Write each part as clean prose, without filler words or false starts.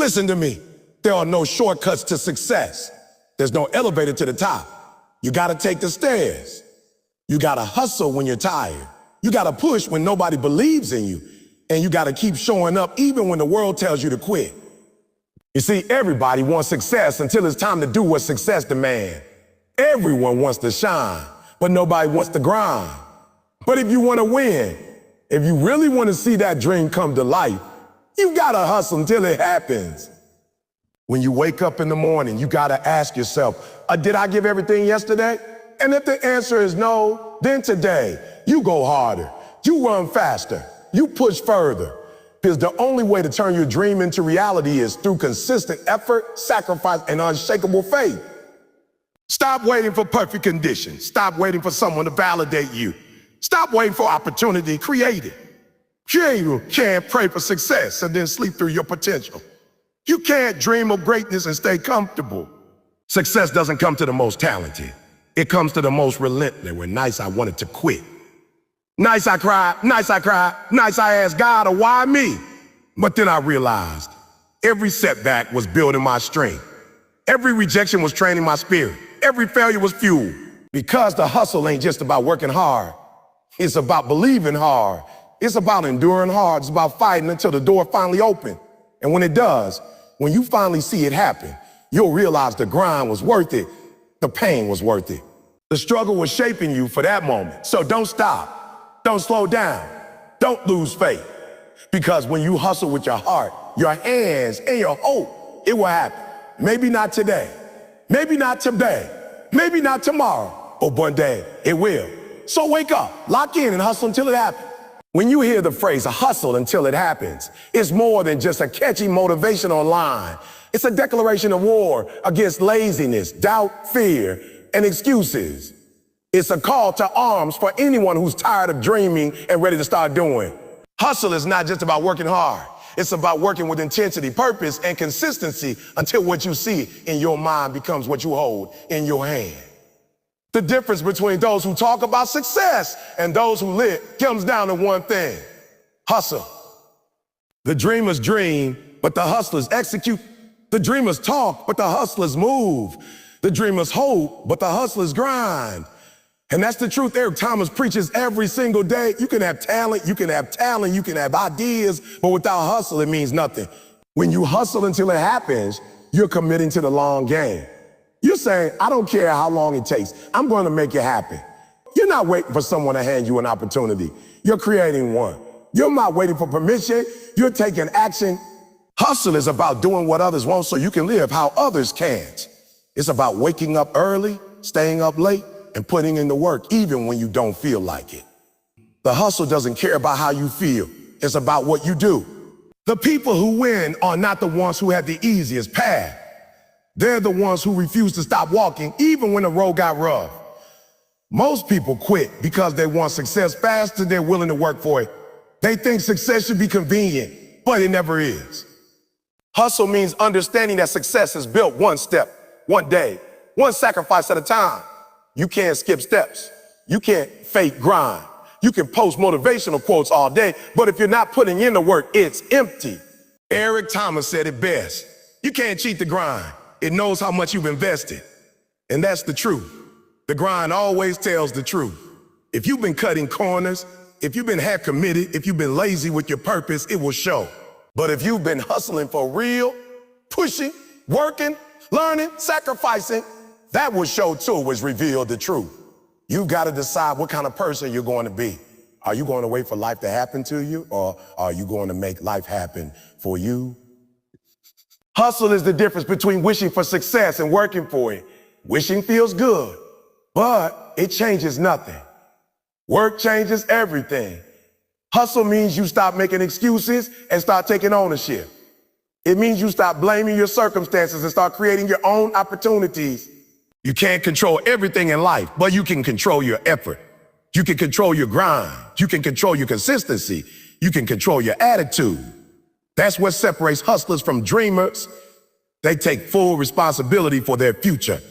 Listen to me. There are no shortcuts to success. There's no elevator to the top. You gotta take the stairs. You gotta hustle when you're tired. You gotta push when nobody believes in you. And you gotta keep showing up even when the world tells you to quit. You see, everybody wants success until it's time to do what success demands. Everyone wants to shine, but nobody wants to grind. But if you want to win, if you really want to see that dream come to life, you gotta hustle until it happens. When you wake up in the morning, you gotta ask yourself, did I give everything yesterday? And if the answer is no, then today, you go harder, you run faster, you push further. Because the only way to turn your dream into reality is through consistent effort, sacrifice, and unshakable faith. Stop waiting for perfect conditions. Stop waiting for someone to validate you. Stop waiting for opportunity. Create it. You can't pray for success and then sleep through your potential. You can't dream of greatness and stay comfortable. Success doesn't come to the most talented. It comes to the most relentless. When nights I wanted to quit. Nights I cried, nights I cried, nights I asked God, why me? But then I realized every setback was building my strength. Every rejection was training my spirit. Every failure was fuel. Because the hustle ain't just about working hard. It's about believing hard. It's about enduring hard. It's about fighting until the door finally opens. And when it does, when you finally see it happen, you'll realize the grind was worth it. The pain was worth it. The struggle was shaping you for that moment. So don't stop. Don't slow down. Don't lose faith. Because when you hustle with your heart, your hands, and your hope, it will happen. Maybe not today. Maybe not today. Maybe not tomorrow. But one day, it will. So wake up, lock in, and hustle until it happens. When you hear the phrase, hustle until it happens, it's more than just a catchy motivational line. It's a declaration of war against laziness, doubt, fear, and excuses. It's a call to arms for anyone who's tired of dreaming and ready to start doing. Hustle is not just about working hard. It's about working with intensity, purpose, and consistency until what you see in your mind becomes what you hold in your hand. The difference between those who talk about success and those who live comes down to one thing: hustle. The dreamers dream, but the hustlers execute. The dreamers talk, but the hustlers move. The dreamers hope, but the hustlers grind. And that's the truth Eric Thomas preaches every single day. You can have talent, you can have ideas, but without hustle, it means nothing. When you hustle until it happens, you're committing to the long game. You're saying, I don't care how long it takes. I'm going to make it happen. You're not waiting for someone to hand you an opportunity. You're creating one. You're not waiting for permission. You're taking action. Hustle is about doing what others won't so you can live how others can't. It's about waking up early, staying up late, and putting in the work even when you don't feel like it. The hustle doesn't care about how you feel. It's about what you do. The people who win are not the ones who have the easiest path. They're the ones who refuse to stop walking even when the road got rough. Most people quit because they want success faster than they're willing to work for it. They think success should be convenient, but it never is. Hustle means understanding that success is built one step, one day, one sacrifice at a time. You can't skip steps. You can't fake grind. You can post motivational quotes all day, but if you're not putting in the work, it's empty. Eric Thomas said it best. You can't cheat the grind. It knows how much you've invested. And that's the truth. The grind always tells the truth. If you've been cutting corners, if you've been half committed, if you've been lazy with your purpose, it will show. But if you've been hustling for real, pushing, working, learning, sacrificing, that will show too, which revealed the truth. You've got to decide what kind of person you're going to be. Are you going to wait for life to happen to you, or are you going to make life happen for you? Hustle is the difference between wishing for success and working for it. Wishing feels good, but it changes nothing. Work changes everything. Hustle means you stop making excuses and start taking ownership. It means you stop blaming your circumstances and start creating your own opportunities. You can't control everything in life, but you can control your effort. You can control your grind. You can control your consistency. You can control your attitude. That's what separates hustlers from dreamers. They take full responsibility for their future.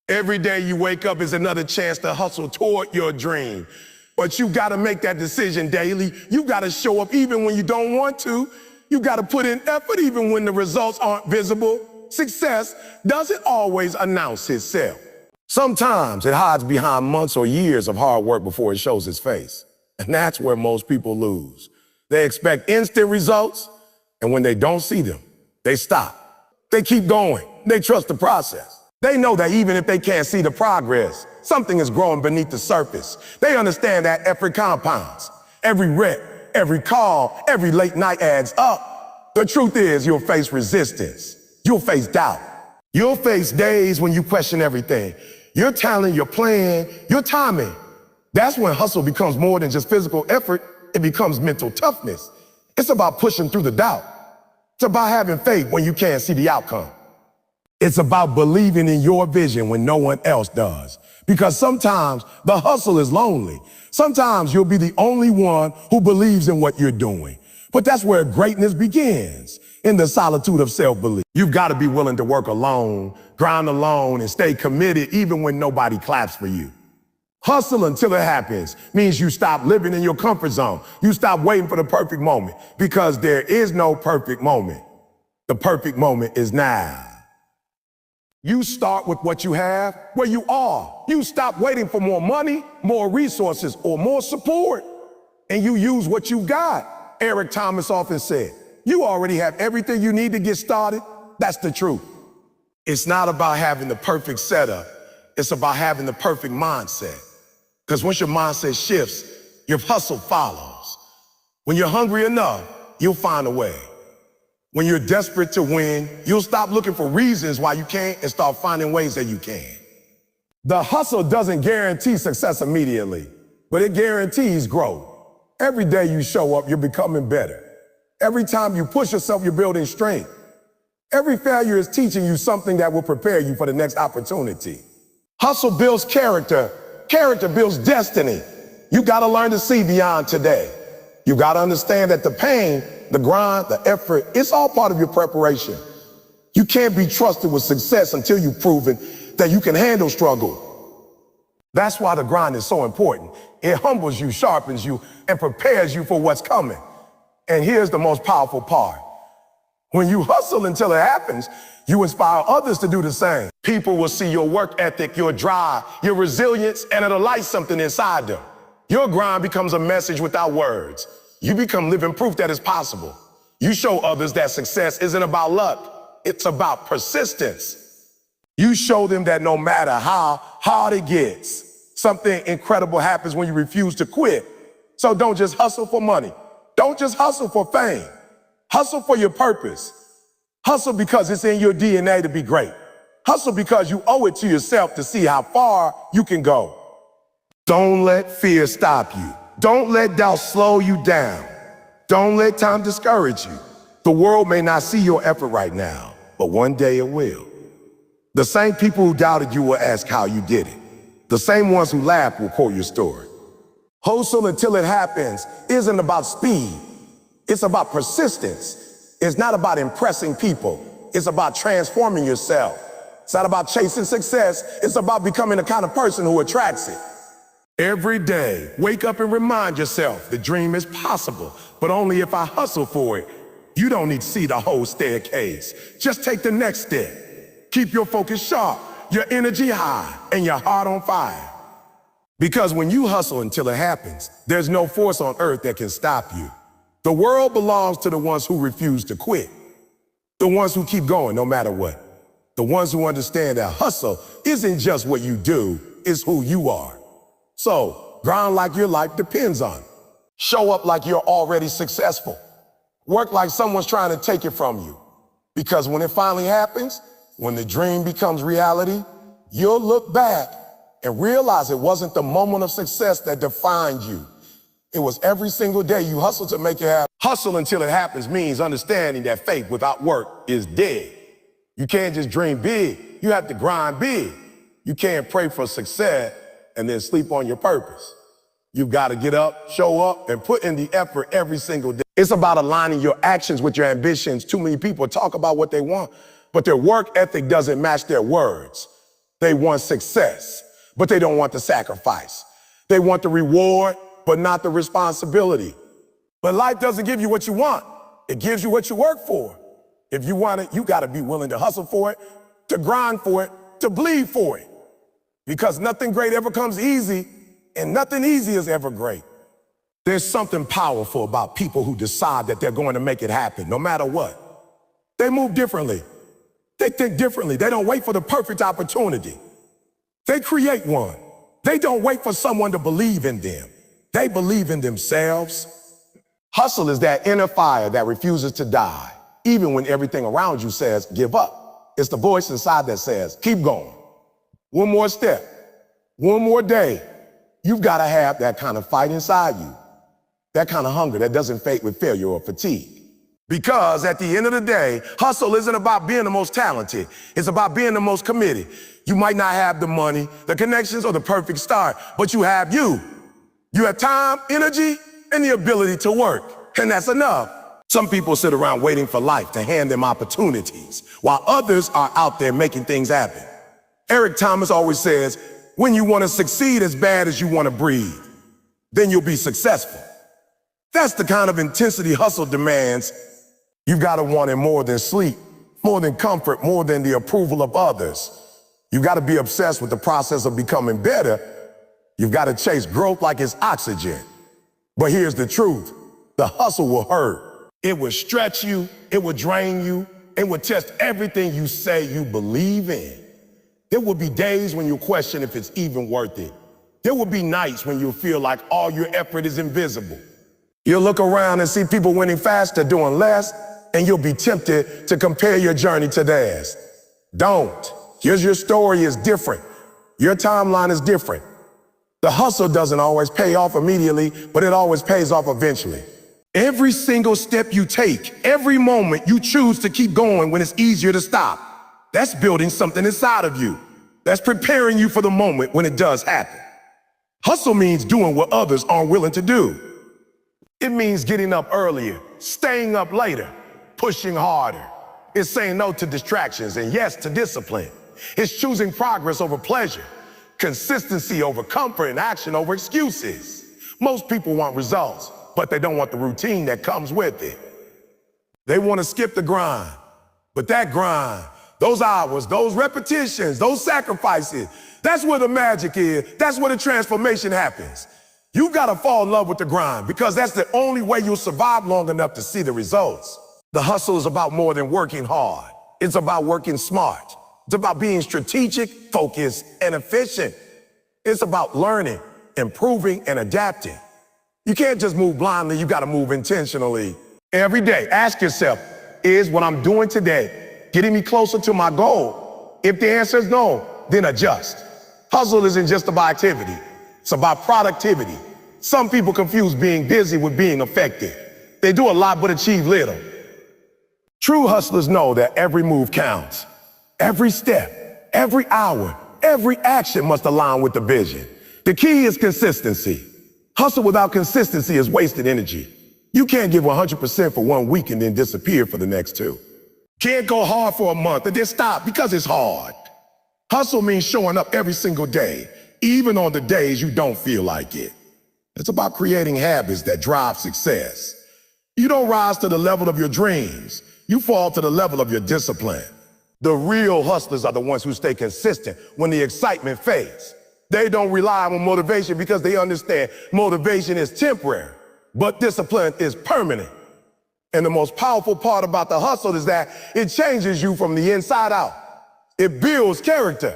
Every day you wake up is another chance to hustle toward your dream. But you gotta make that decision daily. You gotta show up even when you don't want to. You got to put in effort even when the results aren't visible. Success doesn't always announce itself. Sometimes it hides behind months or years of hard work before it shows its face. And that's where most people lose. They expect instant results, and when they don't see them, they stop. They keep going. They trust the process. They know that even if they can't see the progress, something is growing beneath the surface. They understand that effort compounds. Every rep, every call, every late night adds up. The truth is, you'll face resistance. You'll face doubt. You'll face days when you question everything. Your talent, your plan, your timing. That's when hustle becomes more than just physical effort. It becomes mental toughness. It's about pushing through the doubt. It's about having faith when you can't see the outcome. It's about believing in your vision when no one else does. Because sometimes the hustle is lonely. Sometimes you'll be the only one who believes in what you're doing. But that's where greatness begins, in the solitude of self-belief. You've got to be willing to work alone, grind alone, and stay committed even when nobody claps for you. Hustle until it happens means you stop living in your comfort zone. You stop waiting for the perfect moment, because there is no perfect moment. The perfect moment is now. You start with what you have, where you are. You stop waiting for more money, more resources, or more support. And you use what you got. Eric Thomas often said, you already have everything you need to get started. That's the truth. It's not about having the perfect setup. It's about having the perfect mindset. Because once your mindset shifts, your hustle follows. When you're hungry enough, you'll find a way. When you're desperate to win, you'll stop looking for reasons why you can't and start finding ways that you can. The hustle doesn't guarantee success immediately, but it guarantees growth. Every day you show up, you're becoming better. Every time you push yourself, you're building strength. Every failure is teaching you something that will prepare you for the next opportunity. Hustle builds character. Character builds destiny. You got to learn to see beyond today. You got to understand that the pain, the grind, the effort, it's all part of your preparation. You can't be trusted with success until you've proven that you can handle struggle. That's why the grind is so important. It humbles you, sharpens you, and prepares you for what's coming. And here's the most powerful part. When you hustle until it happens, you inspire others to do the same. People will see your work ethic, your drive, your resilience, and it'll light something inside them. Your grind becomes a message without words. You become living proof that it's possible. You show others that success isn't about luck. It's about persistence. You show them that no matter how hard it gets, something incredible happens when you refuse to quit. So don't just hustle for money. Don't just hustle for fame. Hustle for your purpose. Hustle because it's in your DNA to be great. Hustle because you owe it to yourself to see how far you can go. Don't let fear stop you. Don't let doubt slow you down. Don't let time discourage you. The world may not see your effort right now, but one day it will. The same people who doubted you will ask how you did it. The same ones who laughed will quote your story. Hustle until it happens isn't about speed. It's about persistence. It's not about impressing people. It's about transforming yourself. It's not about chasing success. It's about becoming the kind of person who attracts it. Every day, wake up and remind yourself the dream is possible, but only if I hustle for it. You don't need to see the whole staircase. Just take the next step. Keep your focus sharp, your energy high, and your heart on fire. Because when you hustle until it happens, there's no force on earth that can stop you. The world belongs to the ones who refuse to quit. The ones who keep going no matter what. The ones who understand that hustle isn't just what you do, it's who you are. So, grind like your life depends on it. Show up like you're already successful. Work like someone's trying to take it from you. Because when it finally happens, when the dream becomes reality, you'll look back and realize it wasn't the moment of success that defined you. It was every single day you hustled to make it happen. Hustle until it happens means understanding that faith without work is dead. You can't just dream big. You have to grind big. You can't pray for success and then sleep on your purpose. You've got to get up, show up, and put in the effort every single day. It's about aligning your actions with your ambitions. Too many people talk about what they want, but their work ethic doesn't match their words. They want success, but they don't want the sacrifice. They want the reward, but not the responsibility. But life doesn't give you what you want. It gives you what you work for. If you want it, you gotta be willing to hustle for it, to grind for it, to bleed for it. Because nothing great ever comes easy, and nothing easy is ever great. There's something powerful about people who decide that they're going to make it happen, no matter what. They move differently. They think differently. They don't wait for the perfect opportunity. They create one. They don't wait for someone to believe in them. They believe in themselves. Hustle is that inner fire that refuses to die, even when everything around you says, give up. It's the voice inside that says, keep going. One more step, one more day. You've got to have that kind of fight inside you, that kind of hunger that doesn't fade with failure or fatigue. Because at the end of the day, hustle isn't about being the most talented. It's about being the most committed. You might not have the money, the connections, or the perfect start, but you have you. You have time, energy, and the ability to work, and that's enough. Some people sit around waiting for life to hand them opportunities, while others are out there making things happen. Eric Thomas always says, when you want to succeed as bad as you want to breathe, then you'll be successful. That's the kind of intensity hustle demands. You've got to want it more than sleep, more than comfort, more than the approval of others. You've got to be obsessed with the process of becoming better. You've got to chase growth like it's oxygen. But here's the truth. The hustle will hurt. It will stretch you. It will drain you. It will test everything you say you believe in. There will be days when you'll question if it's even worth it. There will be nights when you'll feel like all your effort is invisible. You'll look around and see people winning faster, doing less, and you'll be tempted to compare your journey to theirs. Don't. Here's your story is different. Your timeline is different. The hustle doesn't always pay off immediately, but it always pays off eventually. Every single step you take, every moment you choose to keep going when it's easier to stop, that's building something inside of you. That's preparing you for the moment when it does happen. Hustle means doing what others aren't willing to do. It means getting up earlier, staying up later, pushing harder. It's saying no to distractions and yes to discipline. It's choosing progress over pleasure, consistency over comfort, and action over excuses. Most people want results, but they don't want the routine that comes with it. They want to skip the grind, but that grind, those hours, those repetitions, those sacrifices, that's where the magic is. That's where the transformation happens. You've got to fall in love with the grind because that's the only way you'll survive long enough to see the results. The hustle is about more than working hard. It's about working smart. It's about being strategic, focused, and efficient. It's about learning, improving, and adapting. You can't just move blindly, you gotta move intentionally. Every day, ask yourself, is what I'm doing today getting me closer to my goal? If the answer is no, then adjust. Hustle isn't just about activity, it's about productivity. Some people confuse being busy with being effective. They do a lot but achieve little. True hustlers know that every move counts. Every step, every hour, every action must align with the vision. The key is consistency. Hustle without consistency is wasted energy. You can't give 100% for 1 week and then disappear for the next 2. Can't go hard for a month and then stop because it's hard. Hustle means showing up every single day, even on the days you don't feel like it. It's about creating habits that drive success. You don't rise to the level of your dreams. You fall to the level of your discipline. The real hustlers are the ones who stay consistent when the excitement fades. They don't rely on motivation because they understand motivation is temporary, but discipline is permanent. And the most powerful part about the hustle is that it changes you from the inside out. It builds character.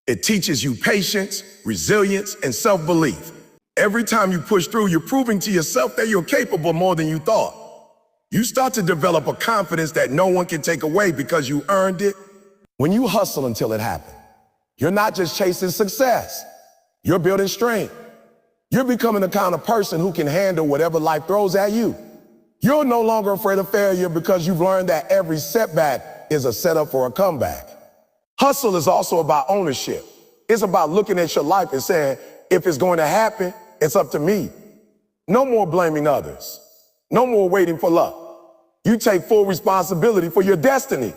It teaches you patience, resilience, and self-belief. Every time you push through, you're proving to yourself that you're capable more than you thought. You start to develop a confidence that no one can take away because you earned it. When you hustle until it happens, you're not just chasing success. You're building strength. You're becoming the kind of person who can handle whatever life throws at you. You're no longer afraid of failure because you've learned that every setback is a setup for a comeback. Hustle is also about ownership. It's about looking at your life and saying, if it's going to happen, it's up to me. No more blaming others. No more waiting for luck. You take full responsibility for your destiny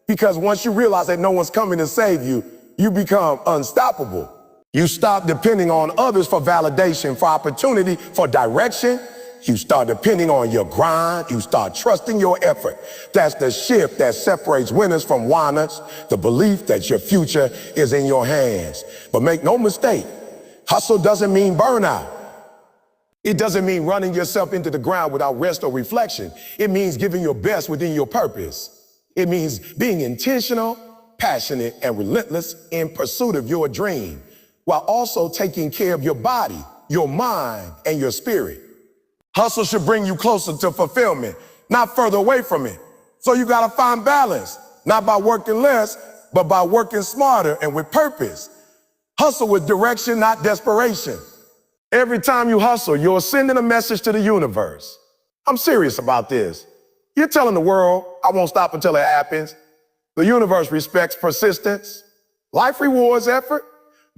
because once you realize that no one's coming to save you, you become unstoppable. You stop depending on others for validation, for opportunity, for direction, You start depending on your grind. You start trusting your effort. That's the shift that separates winners from whiners, the belief that your future is in your hands. But make no mistake, hustle doesn't mean burnout. It doesn't mean running yourself into the ground without rest or reflection. It means giving your best within your purpose. It means being intentional, passionate, and relentless in pursuit of your dream, while also taking care of your body, your mind, and your spirit. Hustle should bring you closer to fulfillment, not further away from it. So you gotta find balance, not by working less, but by working smarter and with purpose. Hustle with direction, not desperation. Every time you hustle, you're sending a message to the universe. I'm serious about this. You're telling the world, I won't stop until it happens. The universe respects persistence. Life rewards effort.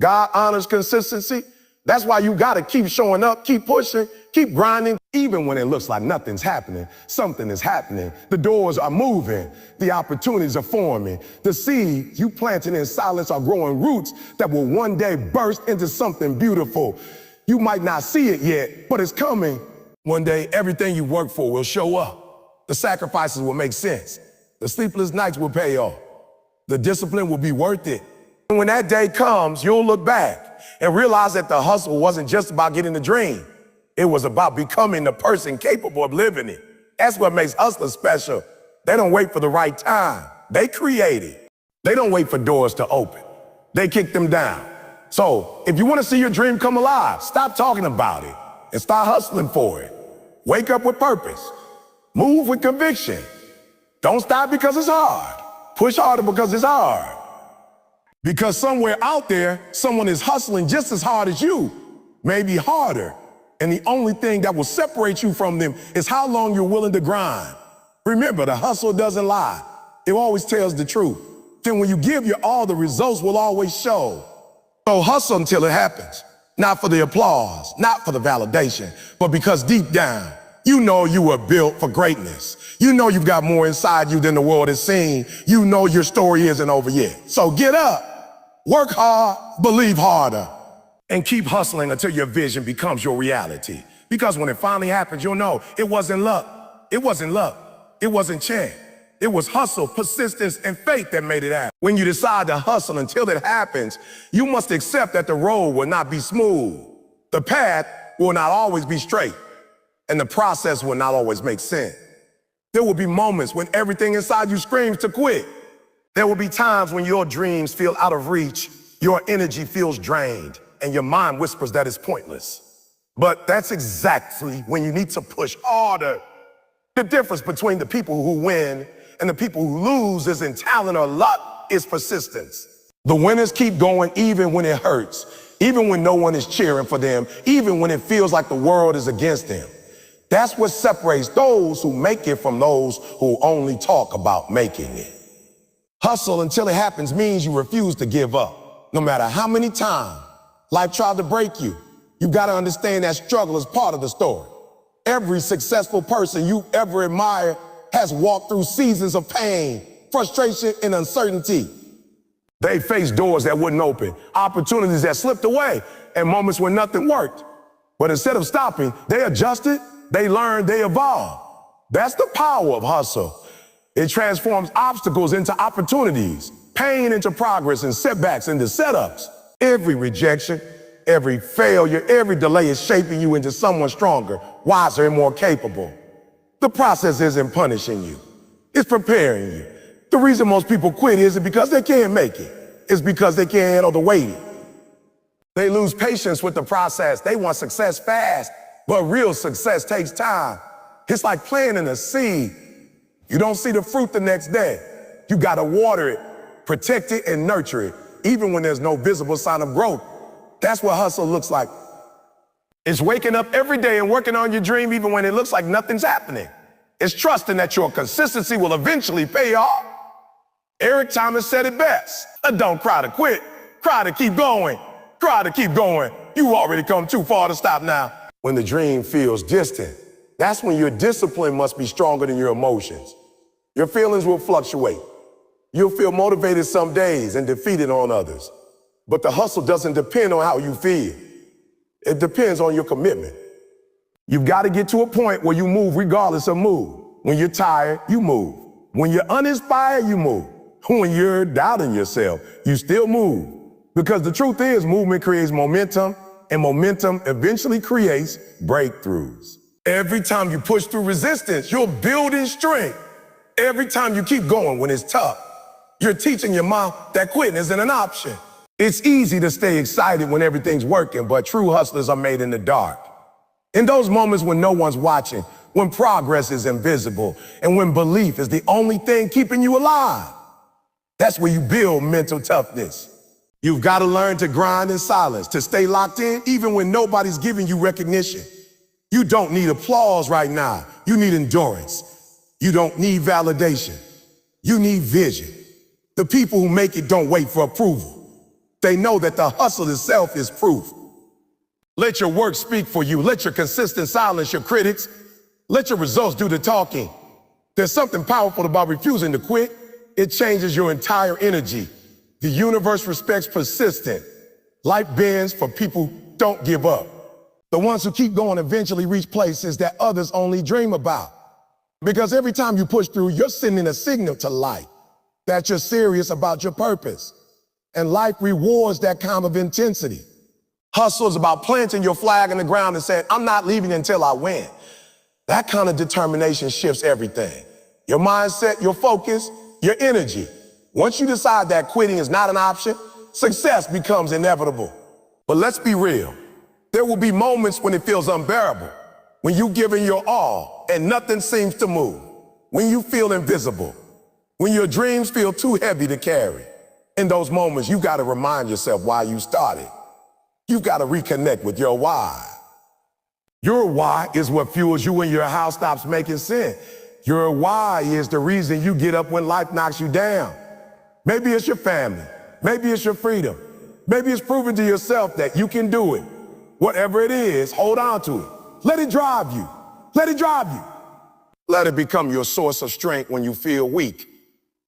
God honors consistency. That's why you gotta keep showing up, keep pushing, keep grinding. Even when it looks like nothing's happening, something is happening. The doors are moving. The opportunities are forming. The seeds you planted in silence are growing roots that will one day burst into something beautiful. You might not see it yet, but it's coming. One day, everything you work for will show up. The sacrifices will make sense. The sleepless nights will pay off. The discipline will be worth it. And when that day comes, you'll look back and realize that the hustle wasn't just about getting the dream. It was about becoming the person capable of living it. That's what makes hustlers special. They don't wait for the right time. They create it. They don't wait for doors to open. They kick them down. So if you want to see your dream come alive, stop talking about it and start hustling for it. Wake up with purpose. Move with conviction. Don't stop because it's hard. Push harder because it's hard. Because somewhere out there, someone is hustling just as hard as you, maybe harder. And the only thing that will separate you from them is how long you're willing to grind. Remember, the hustle doesn't lie. It always tells the truth. Then when you give your all, the results will always show. So hustle until it happens. Not for the applause, not for the validation, but because deep down, you know you were built for greatness. You know you've got more inside you than the world has seen. You know your story isn't over yet. So get up, work hard, believe harder, and keep hustling until your vision becomes your reality. Because when it finally happens, you'll know it wasn't luck. It wasn't luck. It wasn't chance. It was hustle, persistence, and faith that made it happen. When you decide to hustle until it happens, you must accept that the road will not be smooth. The path will not always be straight, and the process will not always make sense. There will be moments when everything inside you screams to quit. There will be times when your dreams feel out of reach, your energy feels drained, and your mind whispers that it's pointless. But that's exactly when you need to push harder. The difference between the people who win and the people who lose isn't talent or luck, it's persistence. The winners keep going even when it hurts, even when no one is cheering for them, even when it feels like the world is against them. That's what separates those who make it from those who only talk about making it. Hustle until it happens means you refuse to give up. No matter how many times life tried to break you, you gotta understand that struggle is part of the story. Every successful person you ever admire has walked through seasons of pain, frustration, and uncertainty. They faced doors that wouldn't open, opportunities that slipped away, and moments when nothing worked. But instead of stopping, they adjusted, they learned, they evolved. That's the power of hustle. It transforms obstacles into opportunities, pain into progress, and setbacks into setups. Every rejection, every failure, every delay is shaping you into someone stronger, wiser, and more capable. The process isn't punishing you. It's preparing you. The reason most people quit isn't because they can't make it. It's because they can't handle the waiting. They lose patience with the process. They want success fast, but real success takes time. It's like planting a seed. You don't see the fruit the next day. You gotta water it, protect it, and nurture it, even when there's no visible sign of growth. That's what hustle looks like. It's waking up every day and working on your dream even when it looks like nothing's happening. It's trusting that your consistency will eventually pay off. Eric Thomas said it best. Don't cry to quit, cry to keep going, cry to keep going. You already come too far to stop now. When the dream feels distant, that's when your discipline must be stronger than your emotions. Your feelings will fluctuate. You'll feel motivated some days and defeated on others. But the hustle doesn't depend on how you feel. It depends on your commitment. You've got to get to a point where you move regardless of mood. When you're tired, you move. When you're uninspired, you move. When you're doubting yourself, you still move. Because the truth is, movement creates momentum, and momentum eventually creates breakthroughs. Every time you push through resistance, you're building strength. Every time you keep going when it's tough, you're teaching your mind that quitting isn't an option. It's easy to stay excited when everything's working, but true hustlers are made in the dark. In those moments when no one's watching, when progress is invisible, and when belief is the only thing keeping you alive, that's where you build mental toughness. You've got to learn to grind in silence, to stay locked in even when nobody's giving you recognition. You don't need applause right now. You need endurance. You don't need validation. You need vision. The people who make it don't wait for approval. They know that the hustle itself is proof. Let your work speak for you. Let your consistent silence your critics. Let your results do the talking. There's something powerful about refusing to quit. It changes your entire energy. The universe respects persistence. Life bends for people who don't give up. The ones who keep going eventually reach places that others only dream about. Because every time you push through, you're sending a signal to life that you're serious about your purpose. And life rewards that kind of intensity. Hustle is about planting your flag in the ground and saying, I'm not leaving until I win. That kind of determination shifts everything. Your mindset, your focus, your energy. Once you decide that quitting is not an option, success becomes inevitable. But let's be real. There will be moments when it feels unbearable, when you're giving your all and nothing seems to move, when you feel invisible, when your dreams feel too heavy to carry. In those moments, you got to remind yourself why you started. You've got to reconnect with your why. Your why is what fuels you when your house stops making sense. Your why is the reason you get up when life knocks you down. Maybe it's your family. Maybe it's your freedom. Maybe it's proving to yourself that you can do it. Whatever it is, hold on to it. Let it drive you. Let it drive you. Let it become your source of strength when you feel weak.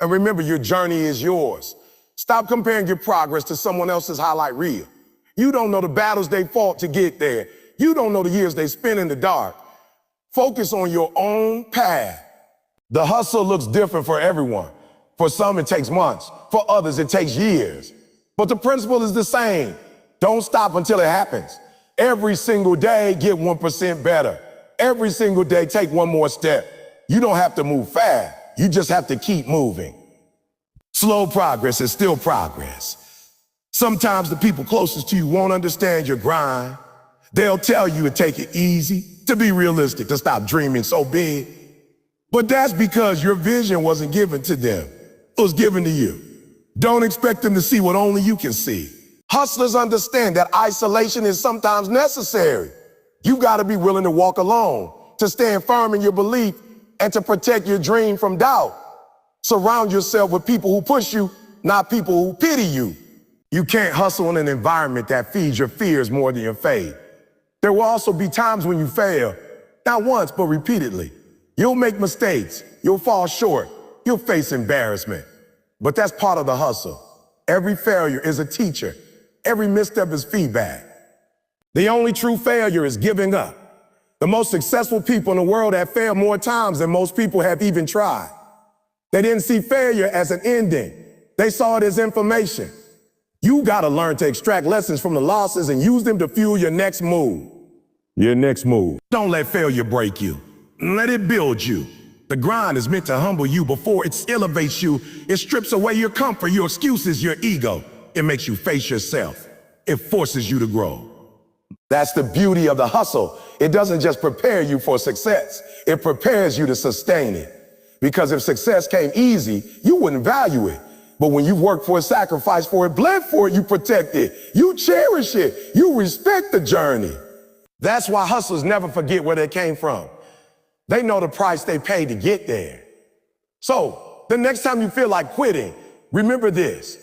And remember, your journey is yours. Stop comparing your progress to someone else's highlight reel. You don't know the battles they fought to get there. You don't know the years they spent in the dark. Focus on your own path. The hustle looks different for everyone. For some, it takes months. For others, it takes years. But the principle is the same. Don't stop until it happens. Every single day, get 1% better. Every single day, take one more step. You don't have to move fast. You just have to keep moving. Slow progress is still progress. Sometimes the people closest to you won't understand your grind. They'll tell you to take it easy, to be realistic, to stop dreaming so big. But that's because your vision wasn't given to them. It was given to you. Don't expect them to see what only you can see. Hustlers understand that isolation is sometimes necessary. You've got to be willing to walk alone, to stand firm in your belief, and to protect your dream from doubt. Surround yourself with people who push you, not people who pity you. You can't hustle in an environment that feeds your fears more than your faith. There will also be times when you fail, not once, but repeatedly. You'll make mistakes, you'll fall short, you'll face embarrassment. But that's part of the hustle. Every failure is a teacher. Every misstep is feedback. The only true failure is giving up. The most successful people in the world have failed more times than most people have even tried. They didn't see failure as an ending. They saw it as information. You gotta learn to extract lessons from the losses and use them to fuel your next move. Your next move. Don't let failure break you. Let it build you. The grind is meant to humble you before it elevates you. It strips away your comfort, your excuses, your ego. It makes you face yourself. It forces you to grow. That's the beauty of the hustle. It doesn't just prepare you for success. It prepares you to sustain it. Because if success came easy, you wouldn't value it. But when you work for it, sacrifice for it, bled for it, you protect it. You cherish it. You respect the journey. That's why hustlers never forget where they came from. They know the price they paid to get there. So the next time you feel like quitting, remember this.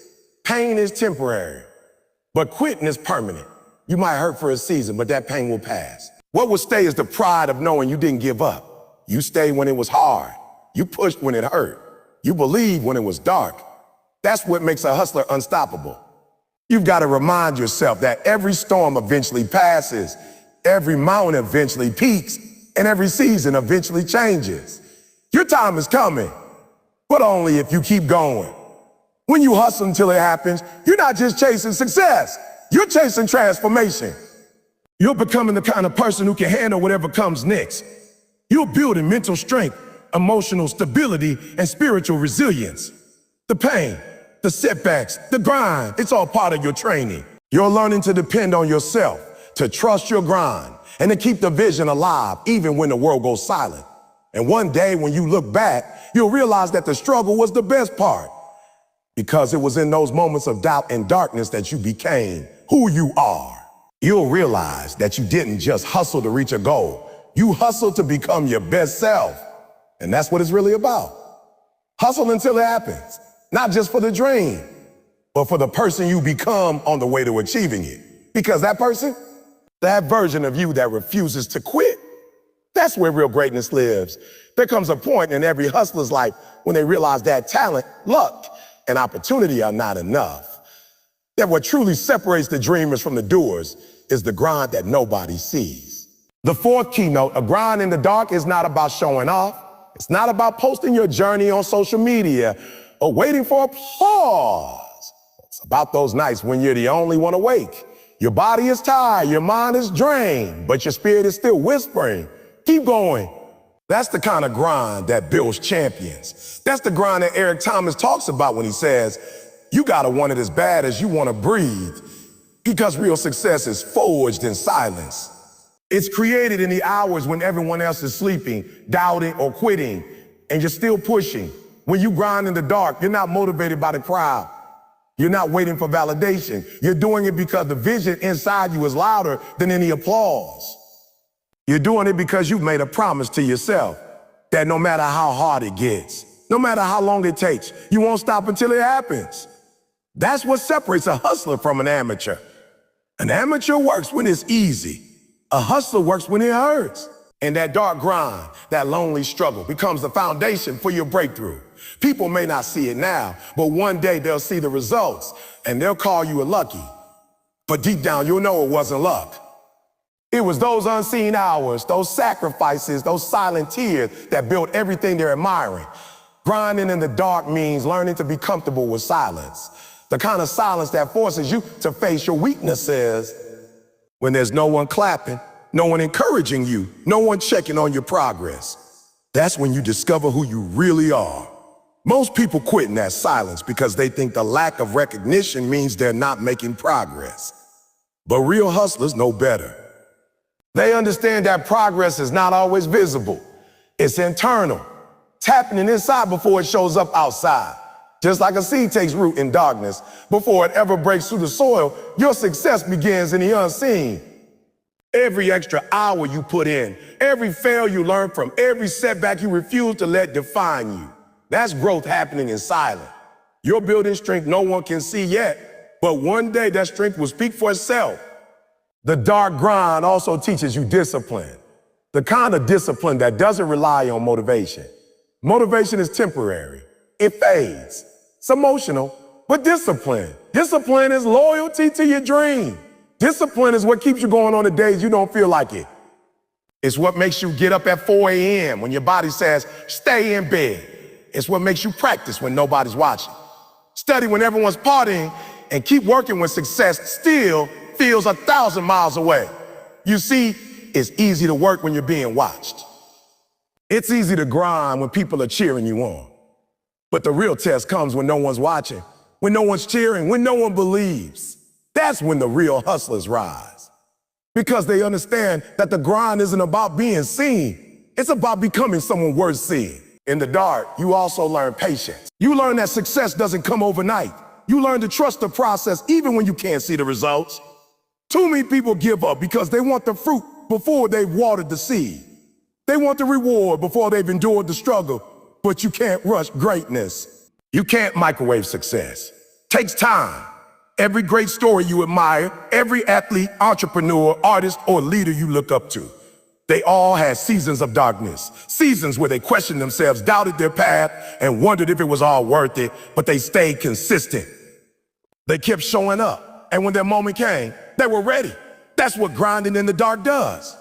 Pain is temporary, but quitting is permanent. You might hurt for a season, but that pain will pass. What will stay is the pride of knowing you didn't give up. You stayed when it was hard. You pushed when it hurt. You believed when it was dark. That's what makes a hustler unstoppable. You've got to remind yourself that every storm eventually passes. Every mountain eventually peaks, and every season eventually changes. Your time is coming, but only if you keep going. When you hustle until it happens, you're not just chasing success, you're chasing transformation. You're becoming the kind of person who can handle whatever comes next. You're building mental strength, emotional stability, and spiritual resilience. The pain, the setbacks, the grind, it's all part of your training. You're learning to depend on yourself, to trust your grind, and to keep the vision alive even when the world goes silent. And one day when you look back, you'll realize that the struggle was the best part, because it was in those moments of doubt and darkness that you became who you are. You'll realize that you didn't just hustle to reach a goal. You hustled to become your best self. And that's what it's really about. Hustle until it happens, not just for the dream, but for the person you become on the way to achieving it. Because that person, that version of you that refuses to quit, that's where real greatness lives. There comes a point in every hustler's life when they realize that talent, luck, and opportunity are not enough. That what truly separates the dreamers from the doers is the grind that nobody sees. The fourth keynote, a grind in the dark, is not about showing off. It's not about posting your journey on social media or waiting for applause. It's about those nights when you're the only one awake. Your body is tired, your mind is drained, but your spirit is still whispering, keep going. That's the kind of grind that builds champions. That's the grind that Eric Thomas talks about when he says, you gotta want it as bad as you wanna breathe, because real success is forged in silence. It's created in the hours when everyone else is sleeping, doubting, or quitting, and you're still pushing. When you grind in the dark, you're not motivated by the crowd. You're not waiting for validation. You're doing it because the vision inside you is louder than any applause. You're doing it because you've made a promise to yourself that no matter how hard it gets, no matter how long it takes, you won't stop until it happens. That's what separates a hustler from an amateur. An amateur works when it's easy. A hustler works when it hurts. And that dark grind, that lonely struggle becomes the foundation for your breakthrough. People may not see it now, but one day they'll see the results and they'll call you a lucky. But deep down, you'll know it wasn't luck. It was those unseen hours, those sacrifices, those silent tears that built everything they're admiring. Grinding in the dark means learning to be comfortable with silence. The kind of silence that forces you to face your weaknesses. When there's no one clapping, no one encouraging you, no one checking on your progress. That's when you discover who you really are. Most people quit in that silence because they think the lack of recognition means they're not making progress. But real hustlers know better. They understand that progress is not always visible. It's internal. It's happening inside before it shows up outside. Just like a seed takes root in darkness, before it ever breaks through the soil, your success begins in the unseen. Every extra hour you put in, every fail you learn from, every setback you refuse to let define you, that's growth happening in silence. You're building strength no one can see yet, but one day that strength will speak for itself. The dark grind also teaches you discipline, the kind of discipline that doesn't rely on motivation. Motivation is temporary. It fades. It's emotional, but discipline is loyalty to your dream. Discipline is what keeps you going on the days you don't feel like it. It's what makes you get up at 4 a.m. when your body says, stay in bed. It's what makes you practice when nobody's watching. Study when everyone's partying, and keep working when success still feels 1,000 miles away. You see, it's easy to work when you're being watched. It's easy to grind when people are cheering you on. But the real test comes when no one's watching, when no one's cheering, when no one believes. That's when the real hustlers rise. Because they understand that the grind isn't about being seen. It's about becoming someone worth seeing. In the dark, you also learn patience. You learn that success doesn't come overnight. You learn to trust the process even when you can't see the results. Too many people give up because they want the fruit before they've watered the seed. They want the reward before they've endured the struggle. But you can't rush greatness. You can't microwave success. Takes time. Every great story you admire, every athlete, entrepreneur, artist, or leader you look up to, they all had seasons of darkness, seasons where they questioned themselves, doubted their path, and wondered if it was all worth it, but they stayed consistent. They kept showing up, and when their moment came, they were ready. That's what grinding in the dark does.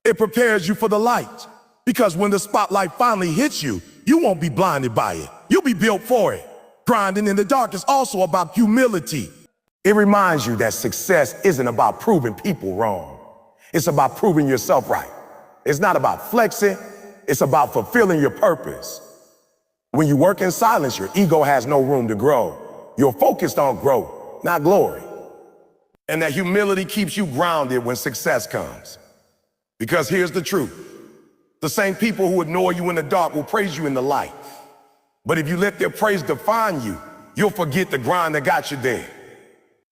It prepares you for the light. Because when the spotlight finally hits you, you won't be blinded by it. You'll be built for it. Grinding in the dark is also about humility. It reminds you that success isn't about proving people wrong. It's about proving yourself right. It's not about flexing. It's about fulfilling your purpose. When you work in silence, your ego has no room to grow. You're focused on growth, not glory. And that humility keeps you grounded when success comes. Because here's the truth. The same people who ignore you in the dark will praise you in the light. But if you let their praise define you, you'll forget the grind that got you there.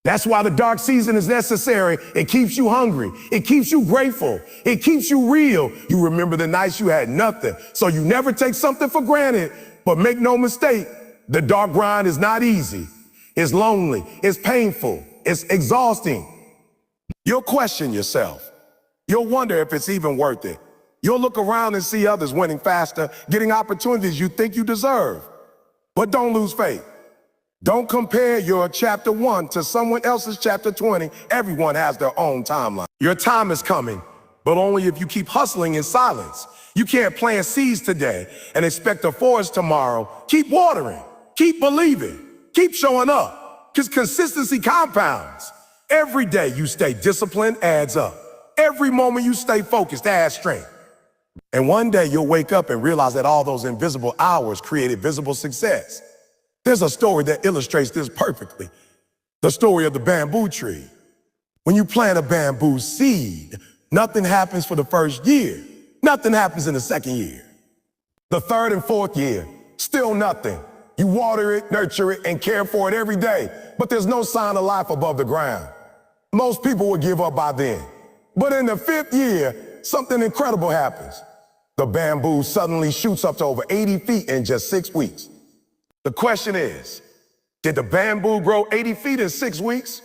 That's why the dark season is necessary. It keeps you hungry. It keeps you grateful. It keeps you real. You remember the nights you had nothing. So you never take something for granted. But make no mistake, the dark grind is not easy. It's lonely. It's painful. It's exhausting. You'll question yourself. You'll wonder if it's even worth it. You'll look around and see others winning faster, getting opportunities you think you deserve. But don't lose faith. Don't compare your chapter 1 to someone else's chapter 20. Everyone has their own timeline. Your time is coming, but only if you keep hustling in silence. You can't plant seeds today and expect a forest tomorrow. Keep watering, keep believing, keep showing up, because consistency compounds. Every day you stay disciplined adds up. Every moment you stay focused adds strength. And one day you'll wake up and realize that all those invisible hours created visible success. There's a story that illustrates this perfectly. The story of the bamboo tree. When you plant a bamboo seed, nothing happens for the first year. Nothing happens in the second year. The third and fourth year, still nothing. You water it, nurture it, and care for it every day, but there's no sign of life above the ground. Most people would give up by then. But in the fifth year, something incredible happens. The bamboo suddenly shoots up to over 80 feet in just 6 weeks. The question is, did the bamboo grow 80 feet in 6 weeks?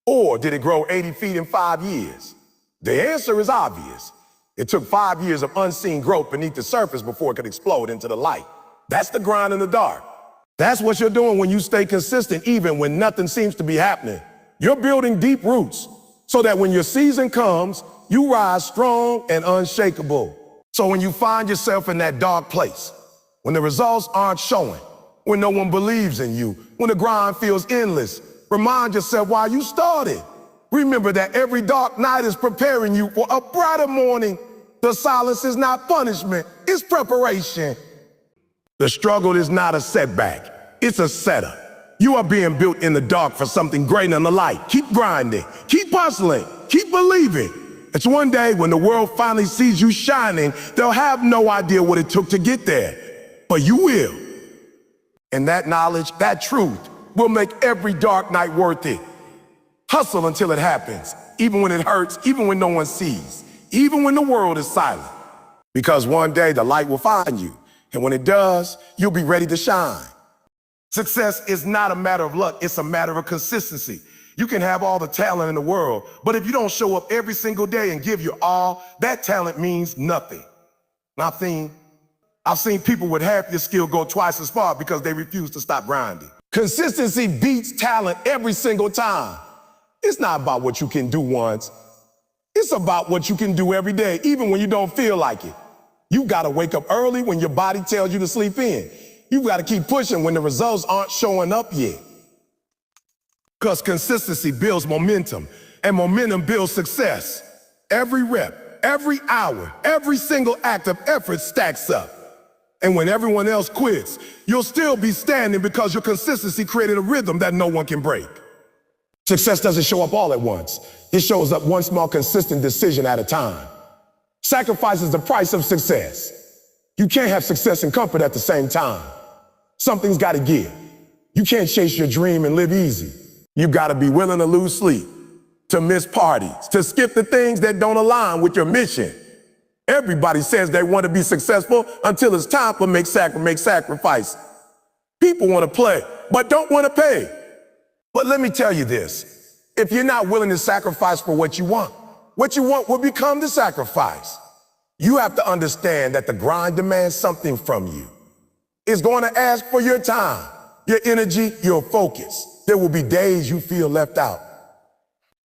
Or did it grow 80 feet in 5 years? The answer is obvious. It took 5 years of unseen growth beneath the surface before it could explode into the light. That's the grind in the dark. That's what you're doing when you stay consistent, even when nothing seems to be happening. You're building deep roots so that when your season comes, you rise strong and unshakable. So when you find yourself in that dark place, when the results aren't showing, when no one believes in you, when the grind feels endless, remind yourself why you started. Remember that every dark night is preparing you for a brighter morning. The silence is not punishment, it's preparation. The struggle is not a setback, it's a setup. You are being built in the dark for something greater in the light. Keep grinding, keep hustling, keep believing. It's one day when the world finally sees you shining, they'll have no idea what it took to get there, but you will. And that knowledge, that truth, will make every dark night worth it. Hustle until it happens, even when it hurts, even when no one sees, even when the world is silent. Because one day the light will find you, and when it does, you'll be ready to shine. Success is not a matter of luck, it's a matter of consistency. You can have all the talent in the world, but if you don't show up every single day and give your all, that talent means nothing. I've seen people with half your skill go twice as far because they refuse to stop grinding. Consistency beats talent every single time. It's not about what you can do once. It's about what you can do every day, even when you don't feel like it. You gotta wake up early when your body tells you to sleep in. You gotta keep pushing when the results aren't showing up yet. Because consistency builds momentum, and momentum builds success. Every rep, every hour, every single act of effort stacks up. And when everyone else quits, you'll still be standing because your consistency created a rhythm that no one can break. Success doesn't show up all at once. It shows up one small consistent decision at a time. Sacrifice is the price of success. You can't have success and comfort at the same time. Something's got to give. You can't chase your dream and live easy. You got to be willing to lose sleep, to miss parties, to skip the things that don't align with your mission. Everybody says they want to be successful until it's time to make sacrifice. People want to play, but don't want to pay. But let me tell you this. If you're not willing to sacrifice for what you want will become the sacrifice. You have to understand that the grind demands something from you. It's going to ask for your time, your energy, your focus. There will be days you feel left out.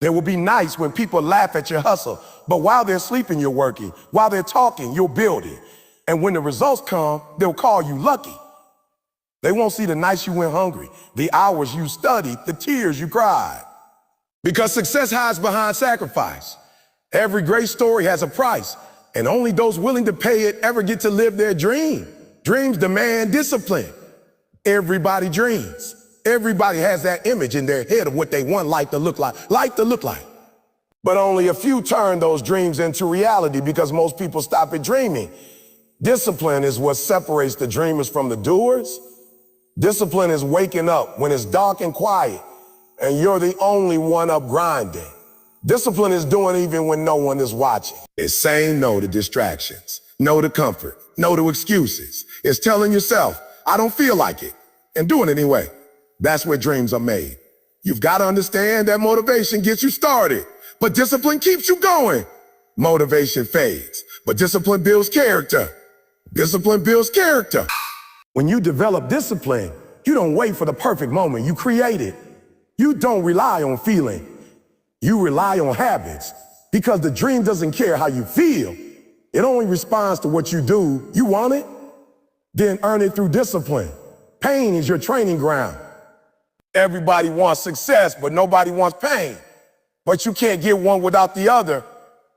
There will be nights when people laugh at your hustle, but while they're sleeping, you're working. While they're talking, you're building. And when the results come, they'll call you lucky. They won't see the nights you went hungry, the hours you studied, the tears you cried. Because success hides behind sacrifice. Every great story has a price, and only those willing to pay it ever get to live their dream. Dreams demand discipline. Everybody dreams. Everybody has that image in their head of what they want life to look like. But only a few turn those dreams into reality because most people stop at dreaming. Discipline is what separates the dreamers from the doers. Discipline is waking up when it's dark and quiet and you're the only one up grinding. Discipline is doing even when no one is watching. It's saying no to distractions, no to comfort, no to excuses. It's telling yourself, I don't feel like it, and doing it anyway. That's where dreams are made. You've got to understand that motivation gets you started, but discipline keeps you going. Motivation fades, but discipline builds character. Discipline builds character. When you develop discipline, you don't wait for the perfect moment. You create it. You don't rely on feeling. You rely on habits because the dream doesn't care how you feel. It only responds to what you do. You want it? Then earn it through discipline. Pain is your training ground. Everybody wants success, but nobody wants pain. But you can't get one without the other.